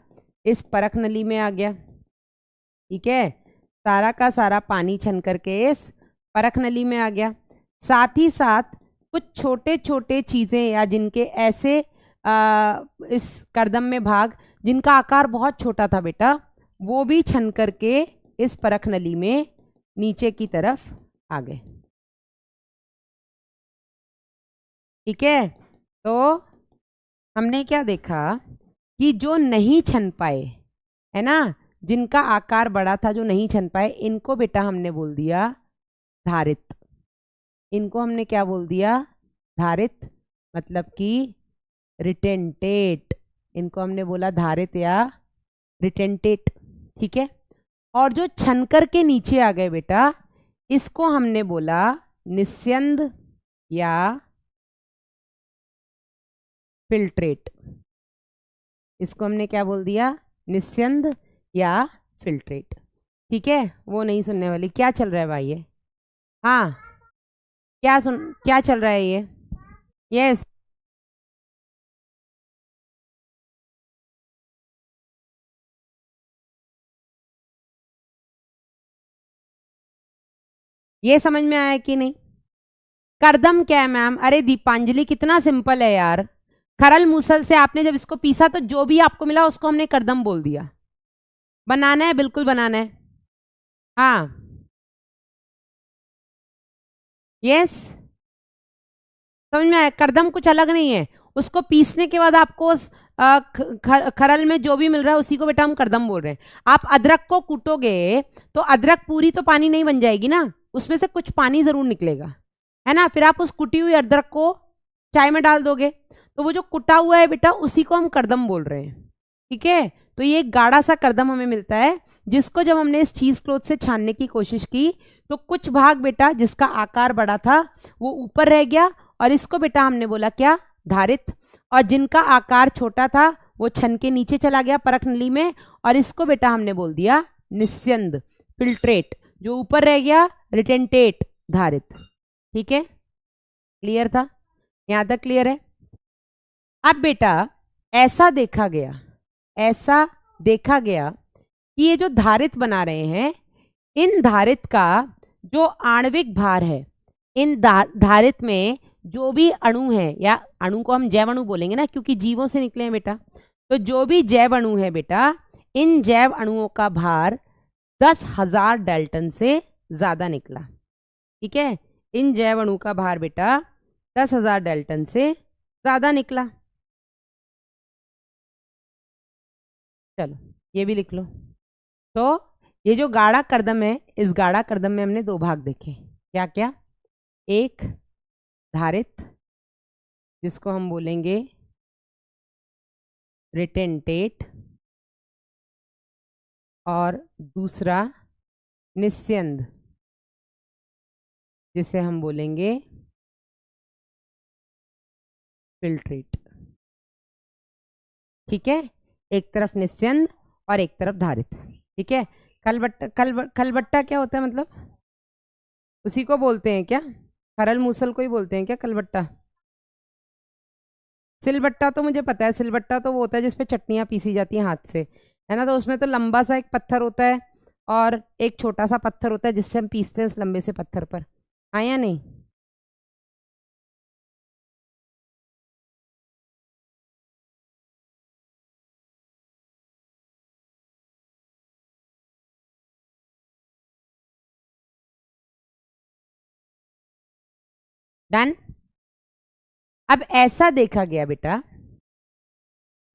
इस परख नली में आ गया, ठीक है। सारा का सारा पानी छन करके इस परख नली में आ गया। साथ ही साथ कुछ छोटे छोटे चीजें या जिनके ऐसे इस करदम में भाग जिनका आकार बहुत छोटा था बेटा, वो भी छन करके इस परख नली में नीचे की तरफ आ गए, ठीक है। तो हमने क्या देखा कि जो नहीं छन पाए, है ना, जिनका आकार बड़ा था, जो नहीं छन पाए, इनको बेटा हमने बोल दिया धारित। इनको हमने क्या बोल दिया, धारित, मतलब कि रिटेंटेट। इनको हमने बोला धारित या रिटेंटेट, ठीक है। और जो छनकर के नीचे आ गए बेटा, इसको हमने बोला निस्यंद या फिल्ट्रेट। इसको हमने क्या बोल दिया, निस्यंद या फिल्ट्रेट, ठीक है। वो नहीं सुनने वाली, क्या चल रहा है भाई ये, हाँ, क्या चल रहा है ये, यस। ये समझ में आया कि नहीं, करदम क्या है मैम? अरे दीपांजलि कितना सिंपल है यार। खरल मूसल से आपने जब इसको पीसा तो जो भी आपको मिला उसको हमने करदम बोल दिया। बनाना है, बिल्कुल बनाना है। हाँ, यस, समझ में आया। करदम कुछ अलग नहीं है। उसको पीसने के बाद आपको उस खरल में जो भी मिल रहा है उसी को बेटा हम करदम बोल रहे हैं। आप अदरक को कूटोगे तो अदरक पूरी तो पानी नहीं बन जाएगी ना, उसमें से कुछ पानी जरूर निकलेगा, है ना। फिर आप उस कुटी हुई अदरक को चाय में डाल दोगे तो वो जो कुटा हुआ है बेटा उसी को हम करदम बोल रहे हैं। ठीक है, तो ये एक गाढ़ा सा करदम हमें मिलता है, जिसको जब हमने इस चीज क्लोथ से छानने की कोशिश की तो कुछ भाग बेटा जिसका आकार बड़ा था वो ऊपर रह गया, और इसको बेटा हमने बोला क्या? धारित। और जिनका आकार छोटा था वो छन के नीचे चला गया परख नली में, और इसको बेटा हमने बोल दिया निस्यंद, फिल्ट्रेट। जो ऊपर रह गया रिटेंटेट, धारित। ठीक है, क्लियर था? यहां तक क्लियर है? अब बेटा ऐसा देखा गया, ऐसा देखा गया कि ये जो धारित बना रहे हैं, इन धारित का जो आणविक भार है, इन धारित में जो भी अणु है, या अणु को हम जैव अणु बोलेंगे ना क्योंकि जीवों से निकले हैं बेटा, तो जो भी जैव अणु है बेटा, इन जैव अणुओं का भार 10,000 डाल्टन से ज्यादा निकला। ठीक है, इन जैव अणु का भार बेटा 10,000 डाल्टन से ज्यादा निकला। चलो ये भी लिख लो। तो ये जो गाढ़ा करदम है, इस गाढ़ा करदम में हमने दो भाग देखे। क्या क्या? एक धारित जिसको हम बोलेंगे रिटेंटेट, और दूसरा निस्यंद जिसे हम बोलेंगे फिल्ट्रेट। ठीक है, एक तरफ निस्यंद और एक तरफ धारित। ठीक है, खलबट्टा क्या होता है मतलब? उसी को बोलते हैं क्या? खरल मूसल को ही बोलते हैं क्या खलबट्टा? सिलबट्टा तो मुझे पता है, सिलबट्टा तो वो होता है जिसपे चटनियां पीसी जाती हैं हाथ से, है ना। तो उसमें तो लंबा सा एक पत्थर होता है और एक छोटा सा पत्थर होता है जिससे हम पीसते हैं उस लंबे से पत्थर पर। हाँ या नहीं? डन। अब ऐसा देखा गया बेटा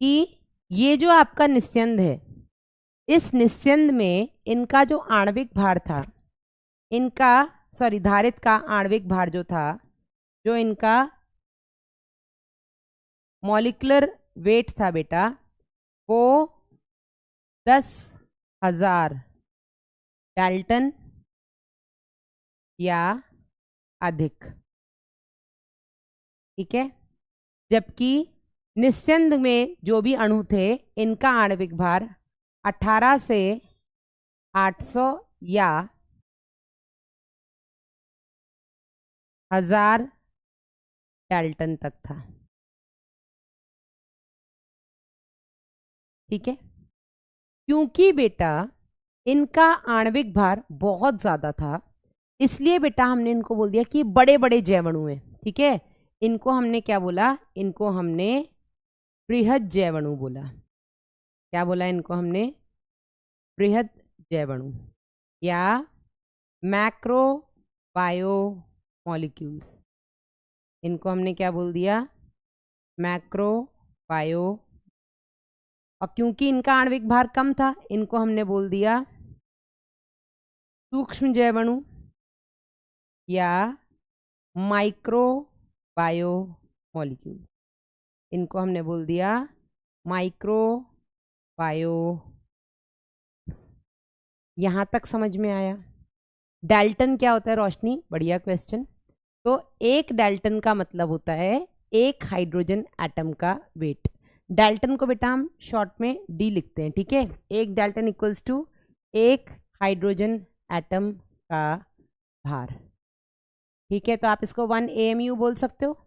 कि ये जो आपका निस्यंद है, इस निस्यंद में इनका जो आणविक भार था, इनका सॉरी धारित का आणविक भार जो था, जो इनका मॉलिक्यूलर वेट था बेटा, वो 10,000 डाल्टन या अधिक। ठीक है, जबकि निस्यंद में जो भी अणु थे इनका आणविक भार 18 से 800 या 1000 डाल्टन तक था। ठीक है, क्योंकि बेटा इनका आणविक भार बहुत ज्यादा था, इसलिए बेटा हमने इनको बोल दिया कि बड़े बड़े जैव अणु हैं। ठीक है, इनको हमने क्या बोला? इनको हमने बृहद जैव अणु बोला। क्या बोला इनको हमने? बृहद जैव अणु या मैक्रो बायो मॉलिक्यूल्स। इनको हमने क्या बोल दिया? Macro bio. और क्योंकि इनका आणविक भार कम था, इनको हमने बोल दिया सूक्ष्म जैव अणु या माइक्रो बायो मॉलिक्यूल। इनको हमने बोल दिया माइक्रो बायो। यहां तक समझ में आया? डाल्टन क्या होता है रोशनी? बढ़िया क्वेश्चन। तो एक डाल्टन का मतलब होता है एक हाइड्रोजन एटम का वेट। डाल्टन को बेटा हम शॉर्ट में डी लिखते हैं। ठीक है, एक डाल्टन इक्वल्स टू एक हाइड्रोजन एटम का भार। ठीक है, तो आप इसको 1 AMU बोल सकते हो,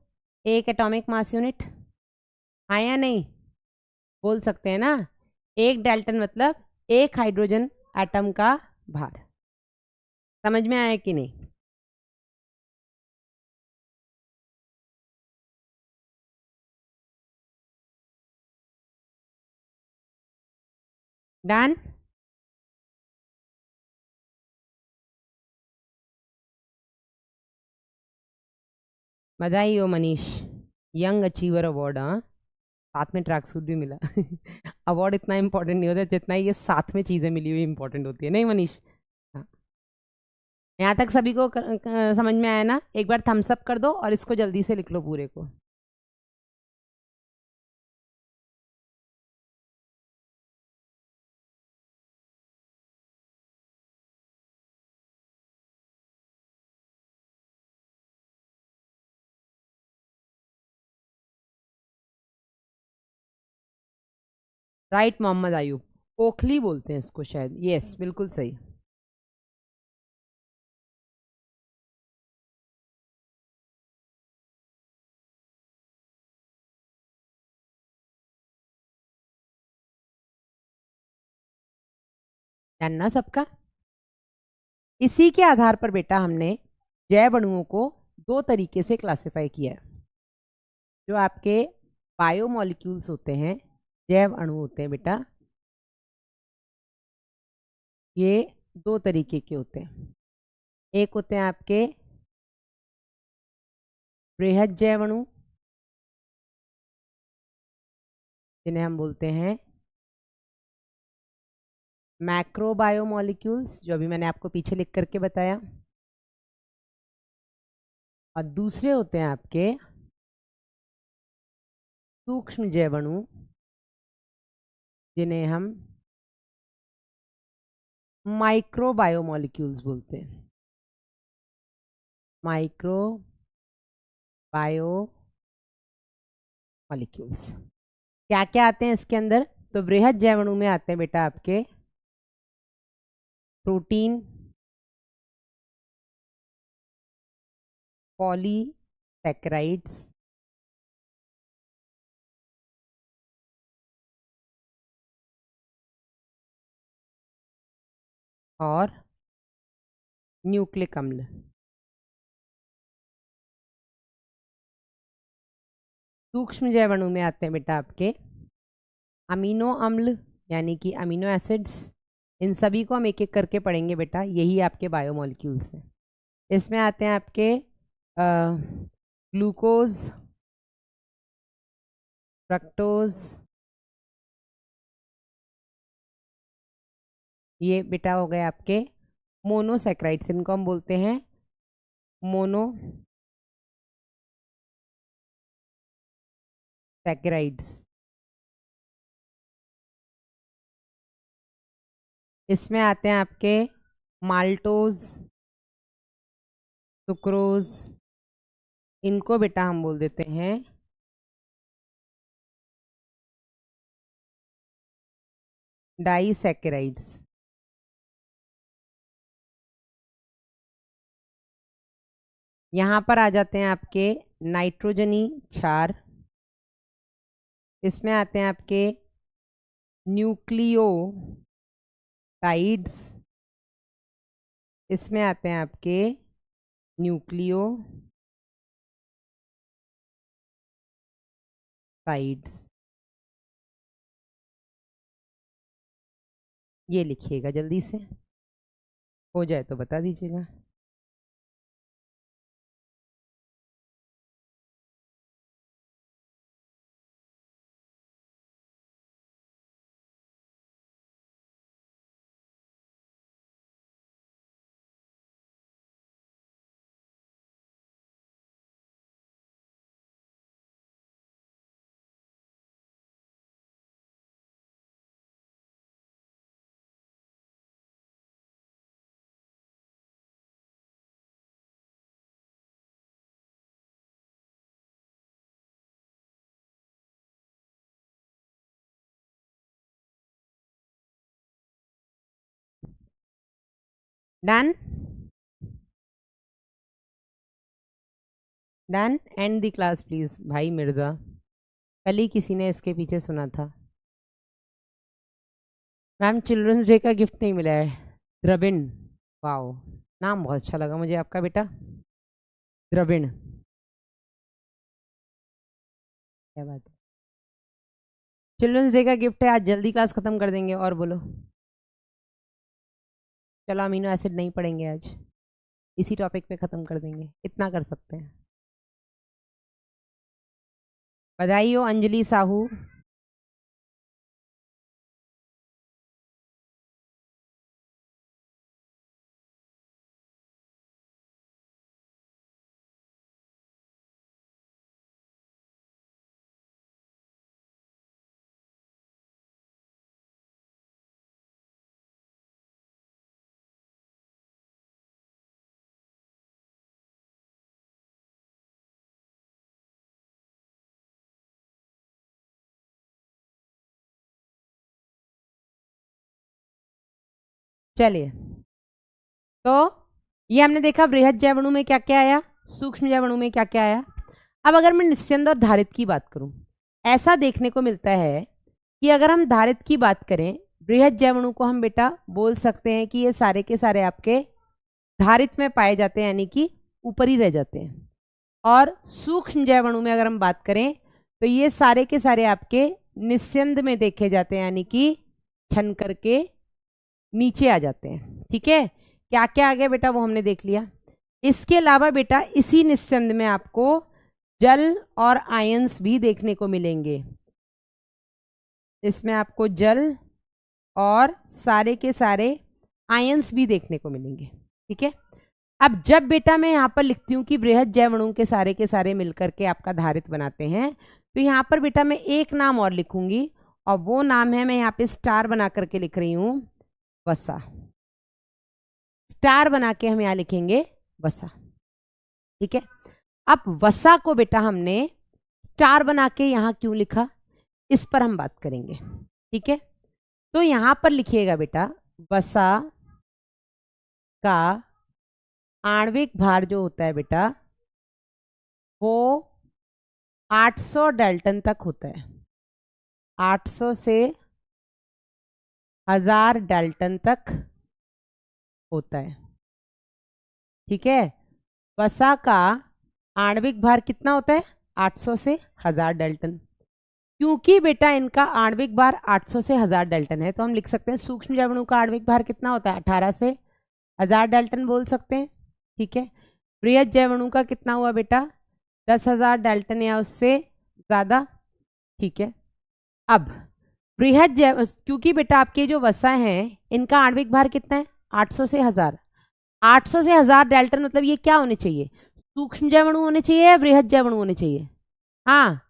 एक एटॉमिक मास यूनिट। हाँ या नहीं? बोल सकते हैं ना। एक डाल्टन मतलब एक हाइड्रोजन एटम का भार। समझ में आया कि नहीं? डन। बधाई हो मनीष, यंग अचीवर अवार्ड। हाँ, साथ में ट्रैक सूट भी मिला। अवार्ड इतना इंपॉर्टेंट नहीं होता जितना ये साथ में चीजें मिली हुई इंपॉर्टेंट होती है, नहीं मनीष? हाँ। यहाँ तक सभी को समझ में आया ना? एक बार थम्स अप कर दो और इसको जल्दी से लिख लो पूरे को। राइट मोहम्मद आयूब, ओखली बोलते हैं इसको शायद। यस, बिल्कुल सही। जानना सबका। इसी के आधार पर बेटा हमने जैव अणुओं को दो तरीके से क्लासिफाई किया है। जो आपके बायोमोलिक्यूल्स होते हैं, जैव अणु होते हैं बेटा, ये दो तरीके के होते हैं। एक होते हैं आपके बृहद जैव अणु, जिन्हें हम बोलते हैं मैक्रो बायोमोलिक्यूल्स, जो अभी मैंने आपको पीछे लिख करके बताया। और दूसरे होते हैं आपके सूक्ष्म जैव अणु, जिन्हें हम माइक्रो बायोमोलिक्यूल्स बोलते हैं। माइक्रो बायोमोलिक्यूल्स क्या क्या आते हैं इसके अंदर? तो बृहद जैव अणु में आते हैं बेटा आपके प्रोटीन, पॉलीसैकेराइड्स, और न्यूक्लिक अम्ल। सूक्ष्म जैव अणु में आते हैं बेटा आपके अमीनो अम्ल, यानी कि अमीनो एसिड्स। इन सभी को हम एक एक करके पढ़ेंगे बेटा, यही आपके बायोमोलिक्यूल्स हैं। इसमें आते हैं आपके ग्लूकोज, फ्रक्टोज, ये बेटा हो गए आपके मोनोसैकेराइड्स, इनको हम बोलते हैं मोनोसैकेराइड्स। इसमें आते हैं आपके माल्टोज, सुक्रोज, इनको बेटा हम बोल देते हैं डाइसैकेराइड्स। यहाँ पर आ जाते हैं आपके नाइट्रोजनी क्षार। इसमें आते हैं आपके न्यूक्लियोटाइड्स। इसमें आते हैं आपके न्यूक्लियोसाइड्स। ये लिखिएगा जल्दी से, हो जाए तो बता दीजिएगा। Done. Done, and the class please भाई मिर्जा। कल ही किसी ने इसके पीछे सुना था। मैम चिल्ड्रंस डे का गिफ्ट नहीं मिला है। द्रविण, वाओ, नाम बहुत अच्छा लगा मुझे आपका बेटा, द्रविण, क्या बात है। चिल्ड्रंस डे का गिफ्ट है, आज जल्दी क्लास खत्म कर देंगे। और बोलो। चलो अमीनो एसिड नहीं पढ़ेंगे आज, इसी टॉपिक पे खत्म कर देंगे, इतना कर सकते हैं। बधाई हो अंजलि साहू। चलिए, तो ये हमने देखा बृहद जैवणु में क्या क्या आया, सूक्ष्म जैवणु में क्या क्या आया। अब अगर मैं निस्यंद और धारित की बात करूं, ऐसा देखने को मिलता है कि अगर हम धारित की बात करें, बृहद जैवणु को हम बेटा बोल सकते हैं कि ये सारे के सारे आपके धारित में पाए जाते हैं, यानी कि ऊपर ही रह जाते हैं। और सूक्ष्म जैवणु में अगर हम बात करें तो ये सारे के सारे आपके निस्यंद में देखे जाते हैं, यानी कि छन करके नीचे आ जाते हैं। ठीक है, क्या क्या आ गया बेटा वो हमने देख लिया। इसके अलावा बेटा इसी निस्यंद में आपको जल और आयंस भी देखने को मिलेंगे। इसमें आपको जल और सारे के सारे आयंस भी देखने को मिलेंगे। ठीक है, अब जब बेटा मैं यहाँ पर लिखती हूँ कि बृहद जैवणु के सारे मिलकर के आपका धारित बनाते हैं, तो यहाँ पर बेटा मैं एक नाम और लिखूंगी, और वो नाम है, मैं यहाँ पे स्टार बना करके लिख रही हूँ, वसा। स्टार बना के हम यहाँ लिखेंगे वसा। ठीक है, अब वसा को बेटा हमने स्टार बना के यहाँ क्यों लिखा, इस पर हम बात करेंगे। ठीक है, तो यहां पर लिखिएगा बेटा, वसा का आणविक भार जो होता है बेटा वो 800 डाल्टन तक होता है। 800 से 1000 डाल्टन तक होता है। ठीक है, वसा का आणविक भार कितना होता है, 800 से 1000 डाल्टन। क्योंकि बेटा इनका आणविक भार 800 से 1000 डाल्टन है, तो हम लिख सकते हैं सूक्ष्म जैवणु का आणविक भार कितना होता है, 18 से 1000 डाल्टन बोल सकते हैं। ठीक है, बृहद जैवणु का कितना हुआ बेटा, 10,000 डाल्टन या उससे ज्यादा। ठीक है, अब बृहद जैव, क्योंकि बेटा आपके जो वसा हैं इनका आणविक भार कितना है, 800 से 1000। 800 से 1000 डाल्टन मतलब ये क्या होने चाहिए, सूक्ष्म जैवणु होने चाहिए या बृहद जैवणु होने चाहिए। हाँ,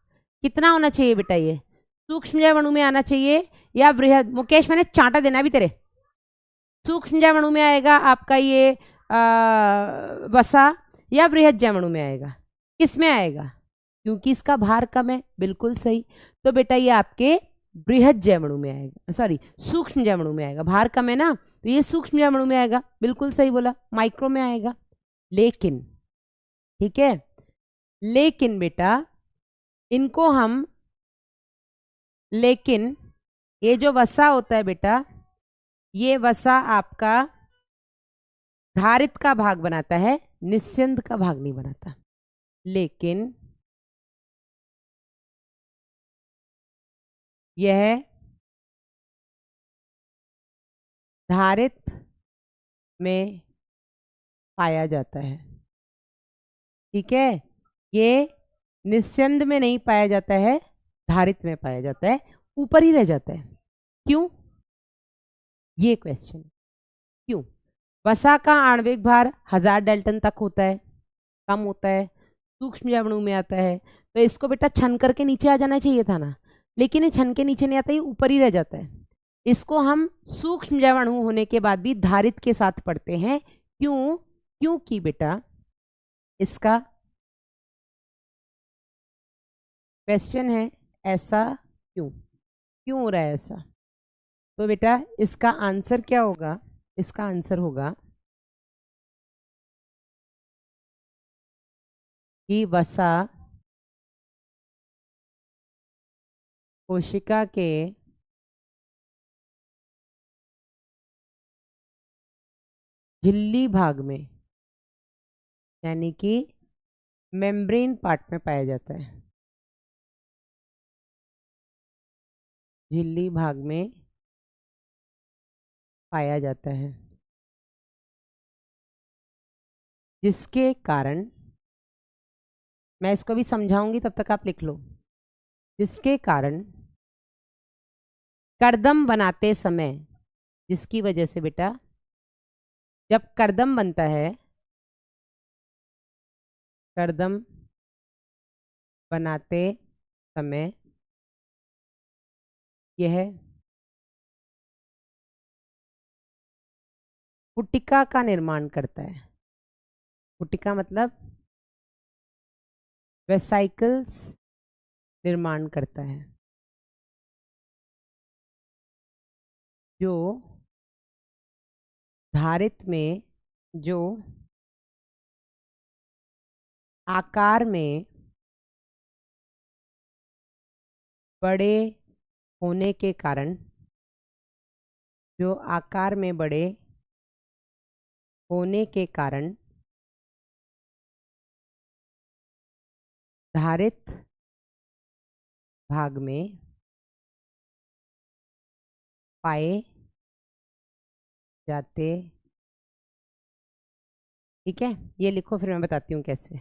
कितना होना चाहिए बेटा, ये सूक्ष्म जैवणु में आना चाहिए या बृहद। मुकेश मैंने चांटा देना भी तेरे। सूक्ष्म जैवणु में आएगा आपका ये वसा, या बृहद जैवणु में आएगा, किस में आएगा, क्योंकि इसका भार कम है, बिल्कुल सही। तो बेटा ये आपके बृहद जैवणु में आएगा, सॉरी सूक्ष्म जैवणु में आएगा, भार कम है ना, तो ये सूक्ष्म जैवणु में आएगा, बिल्कुल सही बोला, माइक्रो में आएगा। लेकिन ठीक है, लेकिन बेटा इनको हम, लेकिन ये जो वसा होता है बेटा, ये वसा आपका धारित का भाग बनाता है, निस्यंद का भाग नहीं बनाता। लेकिन यह धारित में पाया जाता है। ठीक है, ये निस्यंद में नहीं पाया जाता है, धारित में पाया जाता है, ऊपर ही रह जाता है। क्यों, ये क्वेश्चन, क्यों। वसा का आणविक भार 1000 डाल्टन तक होता है, कम होता है, सूक्ष्म जैवणु में आता है, तो इसको बेटा छन करके नीचे आ जाना चाहिए था ना, लेकिन ये छन के नीचे नहीं आता, ये ऊपर ही रह जाता है। इसको हम सूक्ष्म जैवणु होने के बाद भी धारित के साथ पढ़ते हैं। क्यों, क्योंकि बेटा इसका क्वेश्चन है, ऐसा क्यों, क्यों हो रहा है ऐसा। तो बेटा इसका आंसर क्या होगा, इसका आंसर होगा कि वसा कोशिका के झिल्ली भाग में, यानी कि मेम्ब्रेन पार्ट में पाया जाता है। झिल्ली भाग में पाया जाता है, जिसके कारण, मैं इसको भी समझाऊंगी तब तक आप लिख लो, जिसके कारण करदम बनाते समय, जिसकी वजह से बेटा जब करदम बनता है, करदम बनाते समय यह पुटिका का निर्माण करता है। पुटिका मतलब वेसाइकल्स निर्माण करता है, जो धारित में, जो आकार में बड़े होने के कारण, जो आकार में बड़े होने के कारण धारित भाग में पाए जाते। ठीक है, ये लिखो, फिर मैं बताती हूँ कैसे।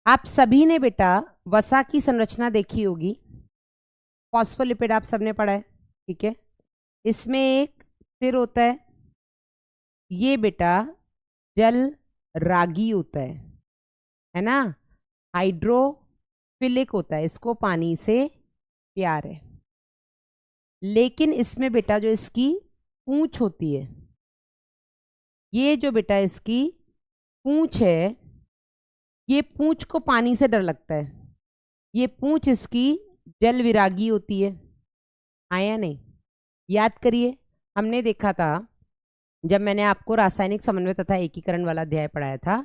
आप सभी ने बेटा वसा की संरचना देखी होगी, फॉस्फोलिपिड आप सबने पढ़ा है। ठीक है, इसमें एक सिर होता है, ये बेटा जल रागी होता है ना, हाइड्रोफिलिक होता है, इसको पानी से प्यार है। लेकिन इसमें बेटा जो इसकी पूंछ होती है, ये जो बेटा इसकी पूंछ है, ये पूंछ को पानी से डर लगता है, ये पूंछ इसकी जल विरागी होती है। आया नहीं? याद करिए, हमने देखा था जब मैंने आपको रासायनिक समन्वय तथा एकीकरण वाला अध्याय पढ़ाया था,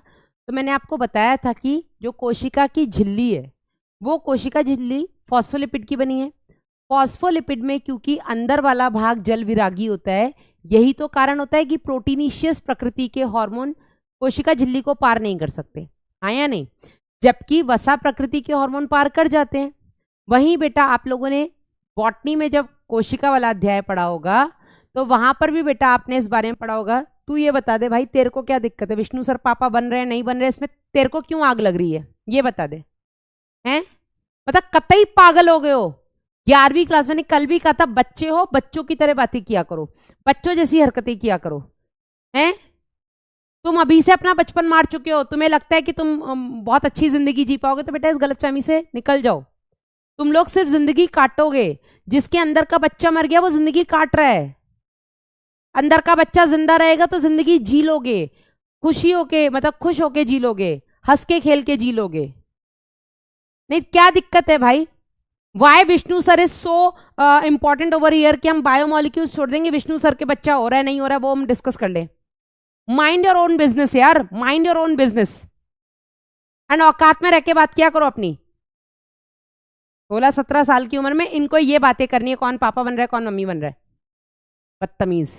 तो मैंने आपको बताया था कि जो कोशिका की झिल्ली है, वो कोशिका झिल्ली फॉस्फोलिपिड की बनी है। फॉस्फोलिपिड में क्योंकि अंदर वाला भाग जल विरागी होता है, यही तो कारण होता है कि प्रोटीनिशियस प्रकृति के हार्मोन कोशिका झिल्ली को पार नहीं कर सकते। आया नहीं? जबकि वसा प्रकृति के हार्मोन पार कर जाते हैं। वहीं बेटा आप लोगों ने बॉटनी में जब कोशिका वाला अध्याय पढ़ा होगा, तो वहां पर भी बेटा आपने इस बारे में पढ़ा होगा। तू ये बता दे भाई, तेरे को क्या दिक्कत है, विष्णु सर पापा बन रहे हैं नहीं बन रहे, इसमें तेरे को क्यों आग लग रही है, ये बता दे। हैं? मतलब कतई पागल हो गए हो। 11वीं क्लास में कल भी कहा था, बच्चे हो, बच्चों की तरह बातें किया करो, बच्चों जैसी हरकतें किया करो। हैं? तुम अभी से अपना बचपन मार चुके हो, तुम्हें लगता है कि तुम बहुत अच्छी जिंदगी जी पाओगे, तो बेटा इस गलतफहमी से निकल जाओ। तुम लोग सिर्फ जिंदगी काटोगे, जिसके अंदर का बच्चा मर गया वो जिंदगी काट रहा है। अंदर का बच्चा जिंदा रहेगा तो जिंदगी जी लोगे, खुशी होके, मतलब खुश होके जी लोगे, हंस के खेल के जी लोगे। नहीं, क्या दिक्कत है भाई? Why Vishnu sir is so important over here कि हम बायोमोलिक्यूल्स छोड़ देंगे, विष्णु सर के बच्चा हो रहा है नहीं हो रहा है वो हम डिस्कस कर ले। माइंड योर ओन बिजनेस यार, mind your own business, and औकात में रह के बात किया करो अपनी। 16-17 साल की उम्र में इनको ये बातें करनी है, कौन पापा बन रहा है कौन मम्मी बन रहा है, बदतमीज।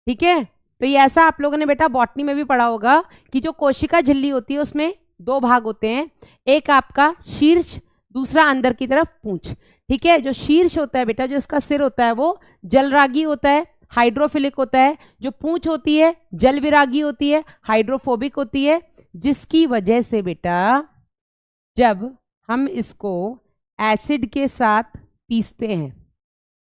ठीक है, तो ये ऐसा आप लोगों ने बेटा बॉटनी में भी पढ़ा होगा कि जो कोशिका झिल्ली होती है उसमें दो भाग होते हैं, एक आपका शीर्ष, दूसरा अंदर की तरफ पूंछ। ठीक है, जो शीर्ष होता है बेटा, जो इसका सिर होता है वो जलरागी होता है, हाइड्रोफिलिक होता है। जो पूंछ होती है जल विरागी होती है, हाइड्रोफोबिक होती है, जिसकी वजह से बेटा जब हम इसको एसिड के साथ पीसते हैं,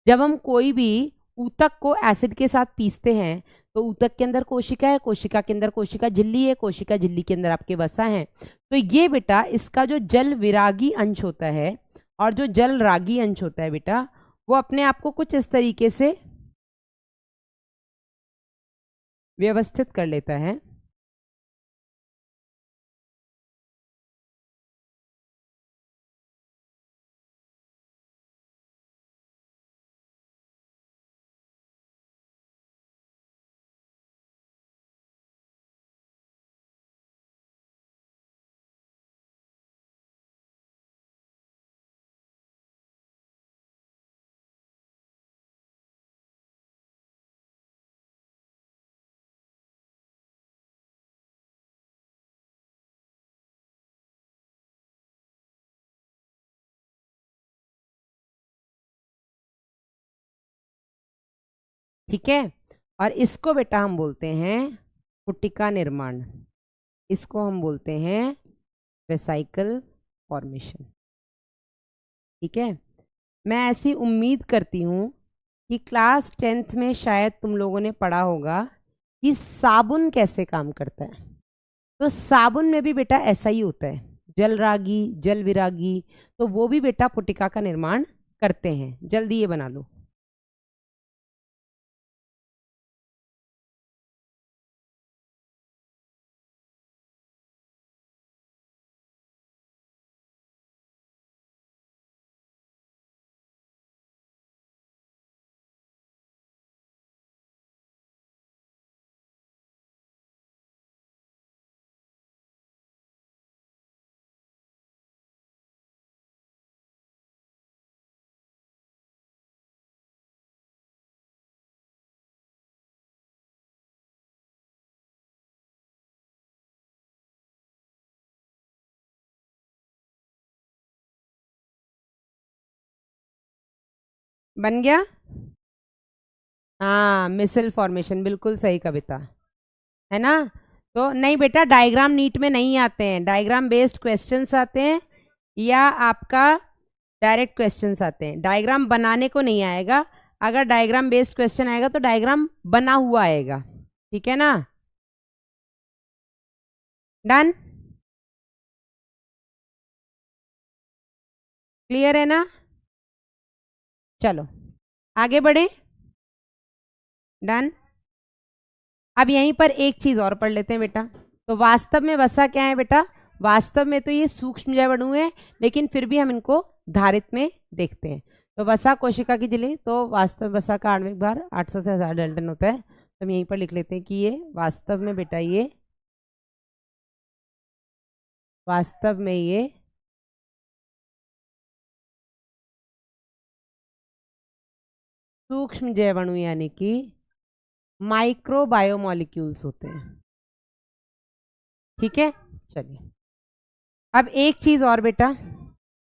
जब हम कोई भी ऊतक को एसिड के साथ पीसते हैं, तो ऊतक के अंदर कोशिका है, कोशिका के अंदर कोशिका झिल्ली है, कोशिका झिल्ली के अंदर आपके वसा है। तो ये बेटा इसका जो जल विरागी अंश होता है और जो जल रागी अंश होता है बेटा, वो अपने आप को कुछ इस तरीके से व्यवस्थित कर लेता है। ठीक है। और इसको बेटा हम बोलते हैं पुटिका निर्माण, इसको हम बोलते हैं वेसाइकल फॉर्मेशन। ठीक है। मैं ऐसी उम्मीद करती हूँ कि क्लास 10th में शायद तुम लोगों ने पढ़ा होगा कि साबुन कैसे काम करता है। तो साबुन में भी बेटा ऐसा ही होता है, जल रागी जल विरागी, तो वो भी बेटा पुटिका का निर्माण करते हैं। जल्दी ये बना लो। बन गया। हाँ, मिसल फॉर्मेशन, बिल्कुल सही कविता, है ना। तो नहीं बेटा, डायग्राम नीट में नहीं आते हैं, डायग्राम बेस्ड क्वेश्चंस आते हैं या आपका डायरेक्ट क्वेश्चंस आते हैं। डायग्राम बनाने को नहीं आएगा, अगर डायग्राम बेस्ड क्वेश्चन आएगा तो डायग्राम बना हुआ आएगा। ठीक है ना। डन, क्लियर है ना। चलो आगे बढ़े। डन। अब यहीं पर एक चीज और पढ़ लेते हैं बेटा। तो वास्तव में वसा क्या है बेटा, वास्तव में तो ये सूक्ष्म जैवाणु है, लेकिन फिर भी हम इनको धारित में देखते हैं। तो वसा कोशिका की झिल्ली, तो वास्तव में वसा का आणविक भार 800 से 1000 डाल्टन होता है। तो हम यहीं पर लिख लेते हैं कि ये वास्तव में बेटा, ये वास्तव में ये सूक्ष्म जैवाणु यानी कि माइक्रो बायोमोलिक्यूल्स होते हैं। ठीक है। चलिए अब एक चीज और बेटा,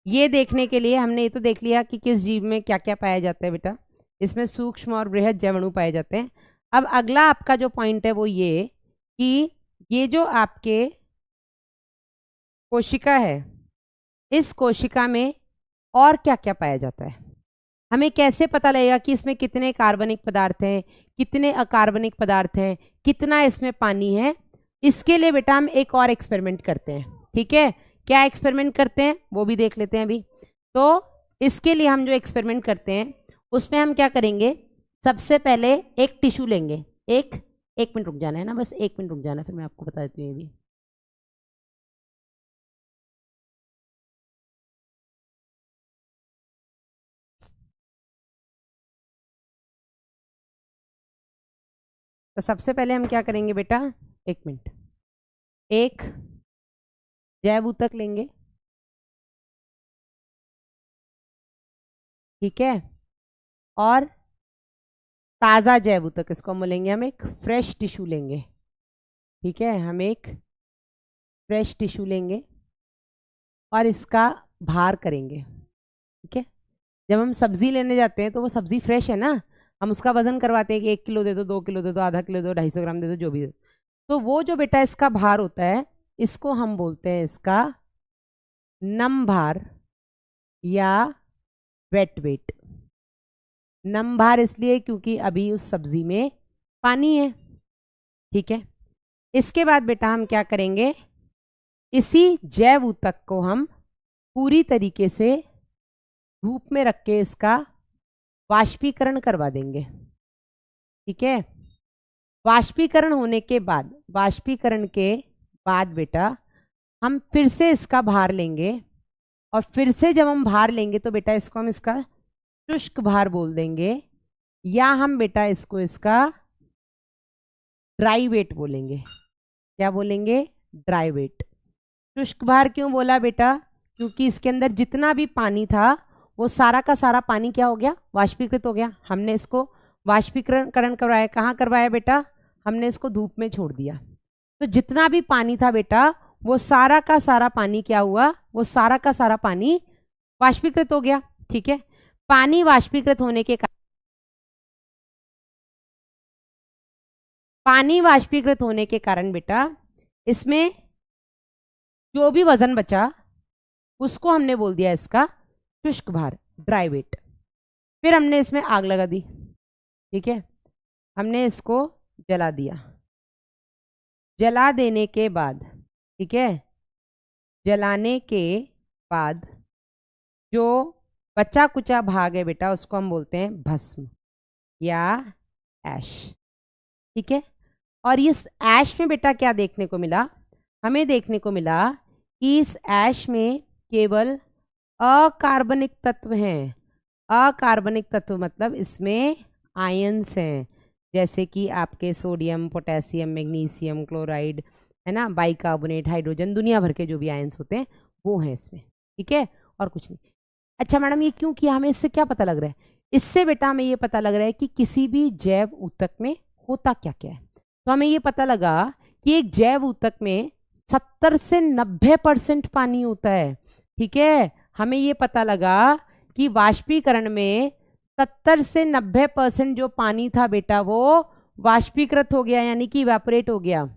ये देखने के लिए हमने ये तो देख लिया कि किस जीव में क्या क्या पाया जाता है बेटा, इसमें सूक्ष्म और बृहद जैवाणु पाए जाते हैं। अब अगला आपका जो पॉइंट है वो ये कि ये जो आपके कोशिका है, इस कोशिका में और क्या क्या पाया जाता है। हमें कैसे पता लगेगा कि इसमें कितने कार्बनिक पदार्थ हैं, कितने अकार्बनिक पदार्थ हैं, कितना इसमें पानी है। इसके लिए बेटा हम एक और एक्सपेरिमेंट करते हैं। ठीक है, क्या एक्सपेरिमेंट करते हैं वो भी देख लेते हैं अभी। तो इसके लिए हम जो एक्सपेरिमेंट करते हैं उसमें हम क्या करेंगे, सबसे पहले एक टिश्यू लेंगे। एक मिनट रुक जाना है ना, बस 1 मिनट रुक जाना, फिर मैं आपको बता देती हूँ ये भी। तो सबसे पहले हम क्या करेंगे बेटा, 1 मिनट, एक जैव ऊतक लेंगे। ठीक है, और ताज़ा जैव ऊतक, इसको हम बोलेंगे, हम एक फ्रेश टिश्यू लेंगे। ठीक है, हम एक फ्रेश टिश्यू लेंगे और इसका भार करेंगे। ठीक है, जब हम सब्जी लेने जाते हैं तो वो सब्जी फ्रेश है ना, हम उसका वजन करवाते हैं कि 1 किलो दे दो, 2 किलो दे दो, आधा किलो दे दो, 250 ग्राम दे दो, जो भी दे दो। तो वो जो बेटा इसका भार होता है, इसको हम बोलते हैं इसका नम भार या वेट वेट। नम भार इसलिए क्योंकि अभी उस सब्जी में पानी है। ठीक है, इसके बाद बेटा हम क्या करेंगे, इसी जैव ऊतक को हम पूरी तरीके से धूप में रख के इसका वाष्पीकरण करवा देंगे। ठीक है, वाष्पीकरण होने के बाद, वाष्पीकरण के बाद बेटा हम फिर से इसका भार लेंगे, और फिर से जब हम भार लेंगे तो बेटा इसको हम इसका शुष्क भार बोल देंगे, या हम बेटा इसको इसका ड्राई वेट बोलेंगे। क्या बोलेंगे, ड्राई वेट। शुष्क भार क्यों बोला बेटा, क्योंकि इसके अंदर जितना भी पानी था वो सारा का सारा पानी क्या हो गया, वाष्पीकृत हो गया। हमने इसको वाष्पीकरण करवाया, कहाँ करवाया बेटा, हमने इसको धूप में छोड़ दिया। तो जितना भी पानी था बेटा वो सारा का सारा पानी क्या हुआ, वो सारा का सारा पानी वाष्पीकृत हो गया। ठीक है, पानी वाष्पीकृत होने के कारण पानी वाष्पीकृत होने के कारण बेटा इसमें जो भी वजन बचा उसको हमने बोल दिया इसका शुष्क भार, ड्राई वेट। फिर हमने इसमें आग लगा दी, ठीक है, हमने इसको जला दिया। जला देने के बाद, ठीक है, जलाने के बाद जो बचा कुचा भाग है बेटा उसको हम बोलते हैं भस्म या ऐश, ठीक है। और इस ऐश में बेटा क्या देखने को मिला, हमें देखने को मिला कि इस ऐश में केवल अकार्बनिक तत्व हैं। अकार्बनिक तत्व मतलब इसमें आयंस हैं, जैसे कि आपके सोडियम, पोटेशियम, मैग्नीशियम, क्लोराइड, है ना, बाइकार्बोनेट, हाइड्रोजन, दुनिया भर के जो भी आयंस होते हैं वो हैं इसमें, ठीक है, और कुछ नहीं। अच्छा मैडम ये क्यों किया, हमें इससे क्या पता लग रहा है? इससे बेटा हमें ये पता लग रहा है कि किसी भी जैव ऊतक में होता क्या क्या है। तो हमें ये पता लगा कि एक जैव ऊतक में 70 से 90% पानी होता है, ठीक है। हमें ये पता लगा कि वाष्पीकरण में 70 से 90% जो पानी था बेटा वो वाष्पीकृत हो गया, यानी कि इवेपोरेट हो गया।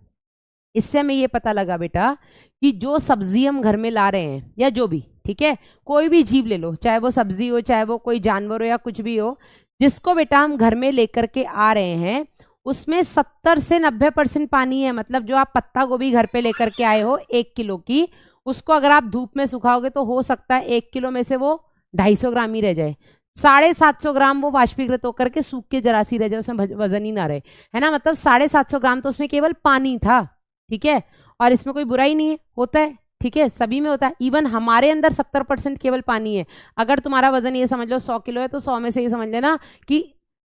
इससे हमें ये पता लगा बेटा कि जो सब्जी हम घर में ला रहे हैं या जो भी, ठीक है, कोई भी जीव ले लो, चाहे वो सब्जी हो, चाहे वो कोई जानवर हो या कुछ भी हो, जिसको बेटा हम घर में लेकर के आ रहे हैं उसमें 70 से 90% पानी है। मतलब जो आप पत्ता गोभी घर पे लेकर के आए हो 1 किलो की, उसको अगर आप धूप में सुखाओगे तो हो सकता है 1 किलो में से वो 250 ग्राम ही रह जाए, 750 ग्राम वो वाष्पीकृत होकर के सूख के जरा सी रह जाए, उसमें वजन ही ना रहे, है ना। मतलब 750 ग्राम तो उसमें केवल पानी था, ठीक है। और इसमें कोई बुराई नहीं है, होता है, ठीक है, सभी में होता है। इवन हमारे अंदर 70% केवल पानी है। अगर तुम्हारा वजन ये समझ लो 100 किलो है तो 100 में से ये समझ लेना कि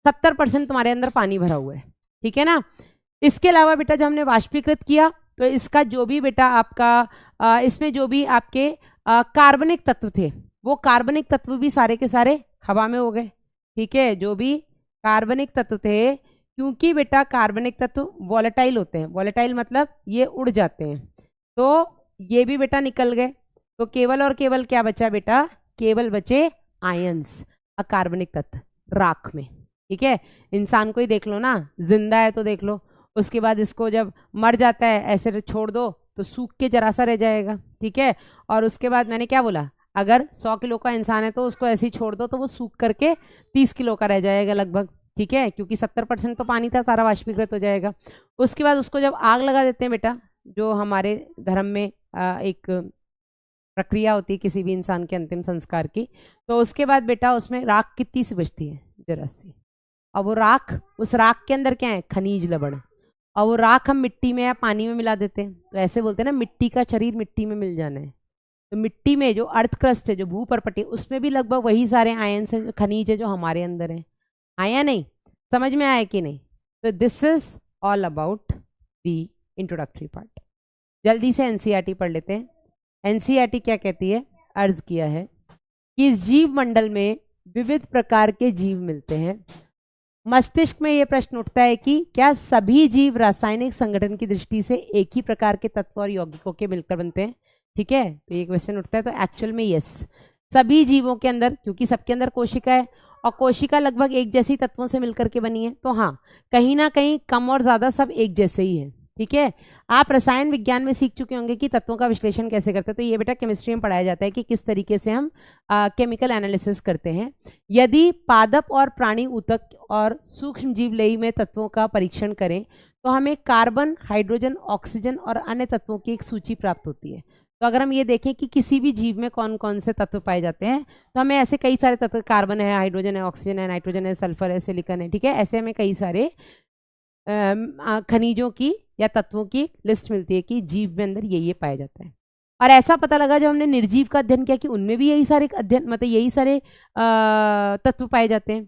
70% तुम्हारे अंदर पानी भरा हुआ है, ठीक है ना। इसके अलावा बेटा जब हमने वाष्पीकृत किया तो इसका जो भी बेटा आपका इसमें जो भी आपके कार्बनिक तत्व थे वो कार्बनिक तत्व भी सारे के सारे हवा में हो गए, ठीक है। जो भी कार्बनिक तत्व थे, क्योंकि बेटा कार्बनिक तत्व वॉलेटाइल होते हैं, वॉलेटाइल मतलब ये उड़ जाते हैं, तो ये भी बेटा निकल गए। तो केवल और केवल क्या बचा बेटा, केवल बचे आयंस, अकार्बनिक तत्व राख में, ठीक है। इंसान को ही देख लो ना, जिंदा है तो देख लो, उसके बाद इसको जब मर जाता है ऐसे छोड़ दो तो सूख के जरा सा रह जाएगा, ठीक है। और उसके बाद मैंने क्या बोला, अगर 100 किलो का इंसान है तो उसको ऐसे ही छोड़ दो तो वो सूख करके 30 किलो का रह जाएगा लगभग, ठीक है, क्योंकि 70% तो पानी था, सारा वाष्पीकृत हो जाएगा। उसके बाद उसको जब आग लगा देते हैं बेटा, जो हमारे धर्म में एक प्रक्रिया होती है किसी भी इंसान के अंतिम संस्कार की, तो उसके बाद बेटा उसमें राख कितनी सी बचती है, जरा सी। और वो राख, उस राख के अंदर क्या है, खनिज लवण, और वो राख हम मिट्टी में या पानी में मिला देते हैं। तो ऐसे बोलते हैं ना, मिट्टी का शरीर मिट्टी में मिल जाना है। तो मिट्टी में जो अर्थ क्रस्ट है, जो भूपर्पटी, उसमें भी लगभग वही सारे आयंस है, खनिज है जो हमारे अंदर है। आया नहीं, समझ में आया कि नहीं? तो this is all about the introductory part. जल्दी से एनसीईआरटी पढ़ लेते हैं। एनसीईआरटी क्या कहती है, अर्ज किया है कि इस जीव मंडल में विविध प्रकार के जीव मिलते हैं। मस्तिष्क में यह प्रश्न उठता है कि क्या सभी जीव रासायनिक संगठन की दृष्टि से एक ही प्रकार के तत्व और यौगिकों के मिलकर बनते हैं, ठीक है। तो ये क्वेश्चन उठता है, तो एक्चुअल में यस, सभी जीवों के अंदर, क्योंकि सबके अंदर कोशिका है और कोशिका लगभग एक जैसी तत्वों से मिलकर के बनी है, तो हाँ कहीं ना कहीं कम और ज्यादा सब एक जैसे ही है, ठीक है। आप रसायन विज्ञान में सीख चुके होंगे कि तत्वों का विश्लेषण कैसे करते हैं, तो ये बेटा केमिस्ट्री में पढ़ाया जाता है कि किस तरीके से हम केमिकल एनालिसिस करते हैं। यदि पादप और प्राणी ऊतक और सूक्ष्म जीव लेई में तत्वों का परीक्षण करें तो हमें कार्बन, हाइड्रोजन, ऑक्सीजन और अन्य तत्वों की एक सूची प्राप्त होती है। तो अगर हम ये देखें कि किसी भी जीव में कौन कौन से तत्व पाए जाते हैं, तो हमें ऐसे कई सारे तत्व, कार्बन है, हाइड्रोजन है, ऑक्सीजन है, नाइट्रोजन है, सल्फर है, सिलिकॉन है, ठीक है, ऐसे हमें कई सारे खनिजों की या तत्वों की लिस्ट मिलती है कि जीव में अंदर ये पाया जाता है। और ऐसा पता लगा जब हमने निर्जीव का अध्ययन किया कि उनमें भी यही सारे अध्ययन, मतलब यही सारे तत्व पाए जाते हैं।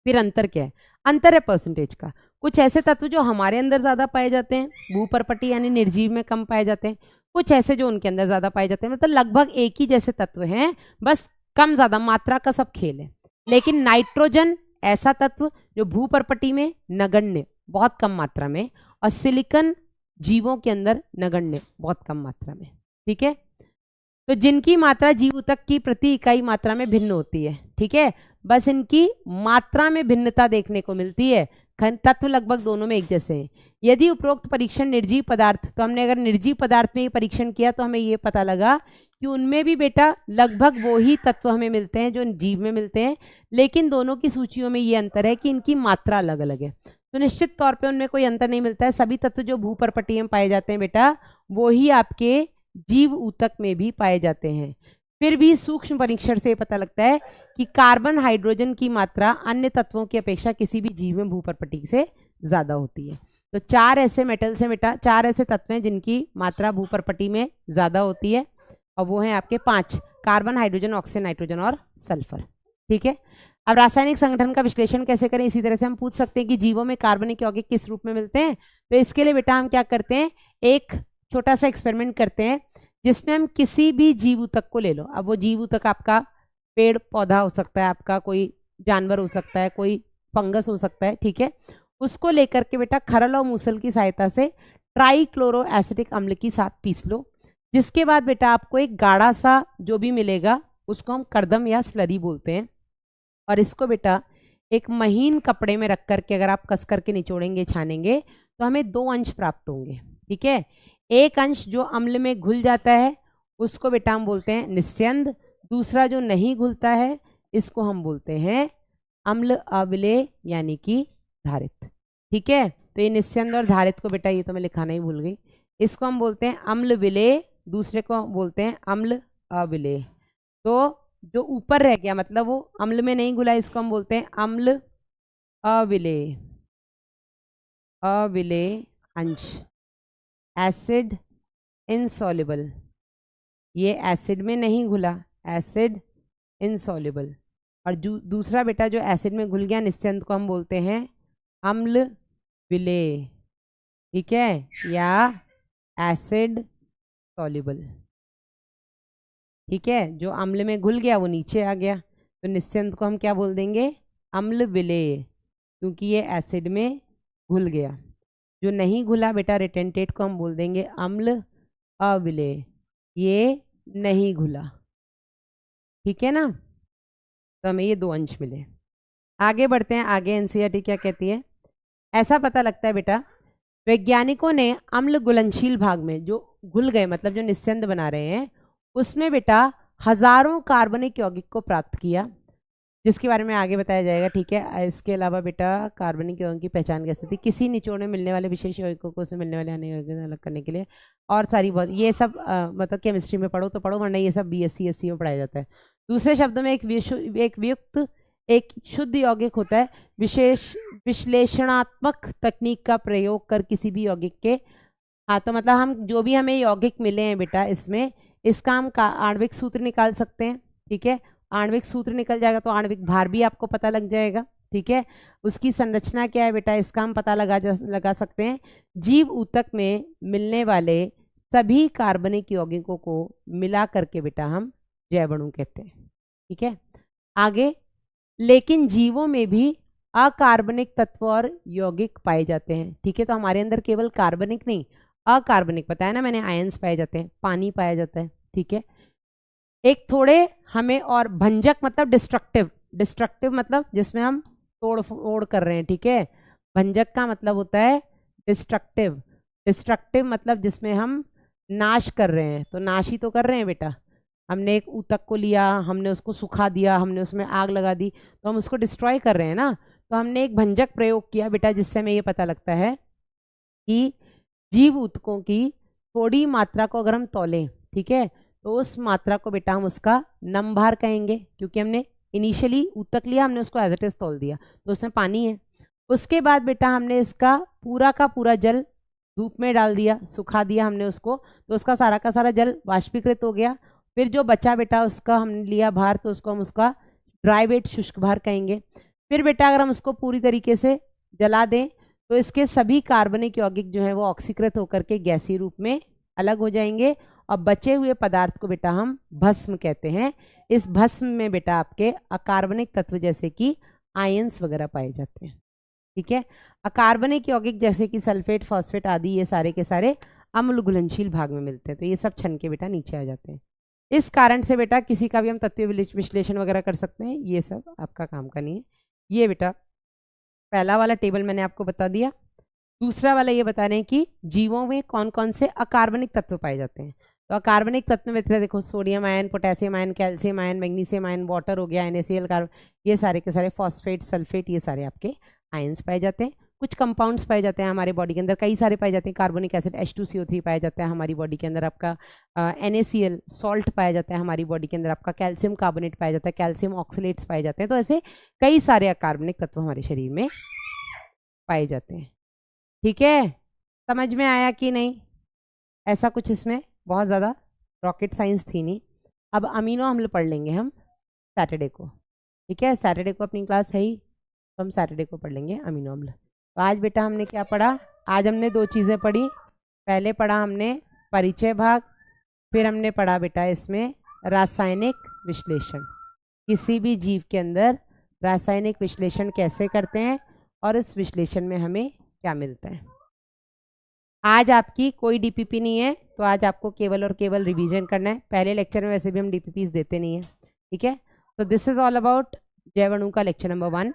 फिर अंतर क्या है, अंतर है परसेंटेज का। कुछ ऐसे तत्व जो हमारे अंदर ज्यादा पाए जाते हैं, भूपर्पटी यानी निर्जीव में कम पाए जाते हैं, कुछ ऐसे जो उनके अंदर ज्यादा पाए जाते हैं। मतलब लगभग एक ही जैसे तत्व हैं, बस कम ज्यादा मात्रा का सब खेल है। लेकिन नाइट्रोजन ऐसा तत्व जो भूपर्पटी में नगण्य, बहुत कम मात्रा में, और सिलिकॉन जीवों के अंदर नगण्य, बहुत कम मात्रा में, ठीक है। तो जिनकी मात्रा जीव ऊतक की प्रति इकाई मात्रा में भिन्न होती है, ठीक है, बस इनकी मात्रा में भिन्नता देखने को मिलती है, तत्व लगभग दोनों में एक जैसे हैं। यदि उपरोक्त परीक्षण निर्जीव पदार्थ, तो हमने अगर निर्जीव पदार्थ में ये परीक्षण किया तो हमें ये पता लगा कि उनमें भी बेटा लगभग वो ही तत्व हमें मिलते हैं जो जीव में मिलते हैं, लेकिन दोनों की सूचियों में ये अंतर है कि इनकी मात्रा अलग अलग है। तो निश्चित तौर पे उनमें कोई अंतर नहीं मिलता है। सभी तत्व जो भूपर्पटीय में पाए जाते हैं बेटा वो ही आपके जीव ऊतक में भी पाए जाते हैं। फिर भी सूक्ष्म परीक्षण से पता लगता है कि कार्बन हाइड्रोजन की मात्रा अन्य तत्वों की अपेक्षा किसी भी जीव में भूपर्पटी से ज्यादा होती है। तो 4 ऐसे मेटल्स हैं बेटा, 4 ऐसे तत्व हैं जिनकी मात्रा भूपर्पटी में ज्यादा होती है, और वो हैं आपके 5, कार्बन, हाइड्रोजन, ऑक्सीजन, नाइट्रोजन और सल्फर। ठीक है। अब रासायनिक संगठन का विश्लेषण कैसे करें, इसी तरह से हम पूछ सकते हैं कि जीवों में कार्बनिक यौगिक किस रूप में मिलते हैं। तो इसके लिए बेटा हम क्या करते हैं, एक छोटा सा एक्सपेरिमेंट करते हैं जिसमें हम किसी भी जीव ऊतक को ले लो। अब वो जीव ऊतक आपका पेड़ पौधा हो सकता है, आपका कोई जानवर हो सकता है, कोई फंगस हो सकता है, ठीक है। उसको लेकर के बेटा खरल और मूसल की सहायता से ट्राइक्लोरो एसिटिक अम्ल की साथ पीस लो, जिसके बाद बेटा आपको एक गाढ़ा सा जो भी मिलेगा उसको हम कर्दम या स्लरी बोलते हैं, और इसको बेटा एक महीन कपड़े में रख करके अगर आप कस करके निचोड़ेंगे, छानेंगे, तो हमें 2 अंश प्राप्त होंगे। ठीक है। एक अंश जो अम्ल में घुल जाता है उसको बेटा हम बोलते हैं निस्यंद, दूसरा जो नहीं घुलता है इसको हम बोलते हैं अम्ल अविलेय यानी कि धारित। ठीक है। तो ये निस्यंद और धारित को बेटा, ये तो मैं लिखाना ही भूल गई, इसको हम बोलते हैं अम्ल विलेय, दूसरे को बोलते हैं अम्ल अविलेय। तो जो ऊपर रह गया मतलब वो अम्ल में नहीं घुला, इसको हम बोलते हैं अम्ल अविलेय, अविलेय अंश, एसिड इनसॉल्युबल, ये एसिड में नहीं घुला, एसिड इनसॉल्युबल। और दूसरा बेटा जो एसिड में घुल गया निस्यंद को हम बोलते हैं अम्ल विलेय, ठीक है, या एसिड सॉल्युबल। ठीक है। जो अम्ल में घुल गया वो नीचे आ गया, तो निस्यंद को हम क्या बोल देंगे, अम्ल विलेय, क्योंकि ये एसिड में घुल गया। जो नहीं घुला बेटा रिटेंटेट को हम बोल देंगे अम्ल अविलेय, ये नहीं घुला। ठीक है ना। तो हमें ये 2 अंश मिले। आगे बढ़ते हैं, आगे एनसीईआरटी क्या कहती है। ऐसा पता लगता है बेटा वैज्ञानिकों ने अम्ल घुलनशील भाग में जो घुल गए मतलब जो निस्यंद बना रहे हैं उसमें बेटा हजारों कार्बनिक यौगिक को प्राप्त किया, जिसके बारे में आगे बताया जाएगा। ठीक है। इसके अलावा बेटा कार्बनिक यौगिक की पहचान कैसे थी, किसी निचोड़ में मिलने वाले विशेष यौगिकों को उसमें मिलने वाले अन्य यौगिकों अलग करने के लिए, और सारी बहुत ये सब मतलब केमिस्ट्री में पढ़ो तो पढ़ो, वरना ये सब बीएससी एससी में पढ़ाया जाता है। दूसरे शब्दों में एक शुद्ध यौगिक होता है विशेष विश्लेषणात्मक तकनीक का प्रयोग कर किसी भी यौगिक के, हाँ तो मतलब हम जो भी हमें यौगिक मिले हैं बेटा इसमें, इसका हम आणविक सूत्र निकाल सकते हैं। ठीक है। आणविक सूत्र निकल जाएगा तो आणविक भार भी आपको पता लग जाएगा। ठीक है। उसकी संरचना क्या है बेटा इसका हम पता लगा सकते हैं। जीव ऊतक में मिलने वाले सभी कार्बनिक यौगिकों को मिला करके बेटा हम जैव अणु कहते हैं। ठीक है। आगे, लेकिन जीवों में भी अकार्बनिक तत्व और यौगिक पाए जाते हैं। ठीक है। तो हमारे अंदर केवल कार्बनिक नहीं अकार्बनिक, बताया ना मैंने, आयंस पाए जाते हैं, पानी पाया जाता है। ठीक है। एक थोड़े हमें और भंजक मतलब डिस्ट्रक्टिव मतलब जिसमें हम तोड़ फोड़ कर रहे हैं। ठीक है। भंजक का मतलब होता है डिस्ट्रक्टिव मतलब जिसमें हम नाश कर रहे हैं, तो नाश ही तो कर रहे हैं बेटा। हमने एक ऊतक को लिया, हमने उसको सुखा दिया, हमने उसमें आग लगा दी, तो हम उसको डिस्ट्रॉय कर रहे हैं ना। तो हमने एक भंजक प्रयोग किया बेटा, जिससे हमें ये पता लगता है कि जीव ऊतकों की थोड़ी मात्रा को अगर हम तौलें, ठीक है, तो उस मात्रा को बेटा हम उसका नमभार कहेंगे, क्योंकि हमने इनिशियली ऊतक लिया, हमने उसको एज इट इज तौल दिया, तो उसमें पानी है। उसके बाद बेटा हमने इसका पूरा का पूरा जल धूप में डाल दिया, सुखा दिया हमने उसको, तो उसका सारा का सारा जल वाष्पीकृत हो गया। फिर जो बचा बेटा उसका हमने लिया भार, तो उसको हम उसका ड्राई वेट शुष्क भार कहेंगे। फिर बेटा अगर हम उसको पूरी तरीके से जला दें तो इसके सभी कार्बनिक यौगिक जो है वो ऑक्सीकृत होकर के गैसीय रूप में अलग हो जाएंगे, और बचे हुए पदार्थ को बेटा हम भस्म कहते हैं। इस भस्म में बेटा आपके अकार्बनिक तत्व जैसे कि आयंस वगैरह पाए जाते हैं। ठीक है। अकार्बनिक यौगिक जैसे कि सल्फेट, फॉस्फेट आदि ये सारे के सारे अम्ल घुलनशील भाग में मिलते हैं, तो ये सब छन के बेटा नीचे आ जाते हैं। इस कारण से बेटा किसी का भी हम तत्व विश्लेषण वगैरह कर सकते हैं, ये सब आपका काम का नहीं है। ये बेटा पहला वाला टेबल मैंने आपको बता दिया। दूसरा वाला ये बता रहे हैं कि जीवों में कौन कौन से अकार्बनिक तत्व पाए जाते हैं। तो अकार्बनिक तत्व में देखो sodium ion, potassium ion, calcium ion, magnesium ion, water हो गया, NaCl कार्बन, ये सारे के सारे, फॉस्फेट, सल्फेट, ये सारे आपके आयन्स पाए जाते हैं। कुछ कंपाउंड्स पाए जाते हैं हमारे बॉडी के अंदर, कई सारे पाए जाते हैं। कार्बोनिक एसिड H2CO3 पाया जाता है हमारी बॉडी के अंदर, आपका NaCl सॉल्ट पाया जाता है हमारी बॉडी के अंदर, आपका कैल्शियम कार्बोनेट पाया जाता है, कैल्शियम ऑक्सलेट्स पाए जाते हैं। तो ऐसे कई सारे अकार्बनिक तत्व हमारे शरीर में पाए जाते हैं। ठीक है, समझ में आया कि नहीं? ऐसा कुछ इसमें बहुत ज़्यादा रॉकेट साइंस थी नहीं। अब अमीनो अम्ल पढ़ लेंगे हम सैटरडे को। ठीक है, सैटरडे को अपनी क्लास है ही, तो हम सैटरडे को पढ़ लेंगे अमीनो अम्ल। तो आज बेटा हमने क्या पढ़ा? आज हमने दो चीज़ें पढ़ी। पहले पढ़ा हमने परिचय भाग, फिर हमने पढ़ा बेटा इसमें रासायनिक विश्लेषण। किसी भी जीव के अंदर रासायनिक विश्लेषण कैसे करते हैं और इस विश्लेषण में हमें क्या मिलता है। आज आपकी कोई DPP नहीं है, तो आज आपको केवल और केवल रिवीजन करना है। पहले लेक्चर में वैसे भी हम DPPs देते नहीं है। ठीक है, तो दिस इज ऑल अबाउट जैव अणु का लेक्चर नंबर 1।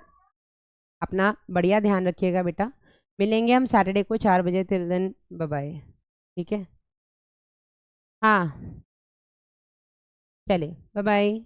अपना बढ़िया ध्यान रखिएगा बेटा। मिलेंगे हम सैटरडे को 4 बजे। Till then bye bye. ठीक है, हाँ चलिए, बाय बाय।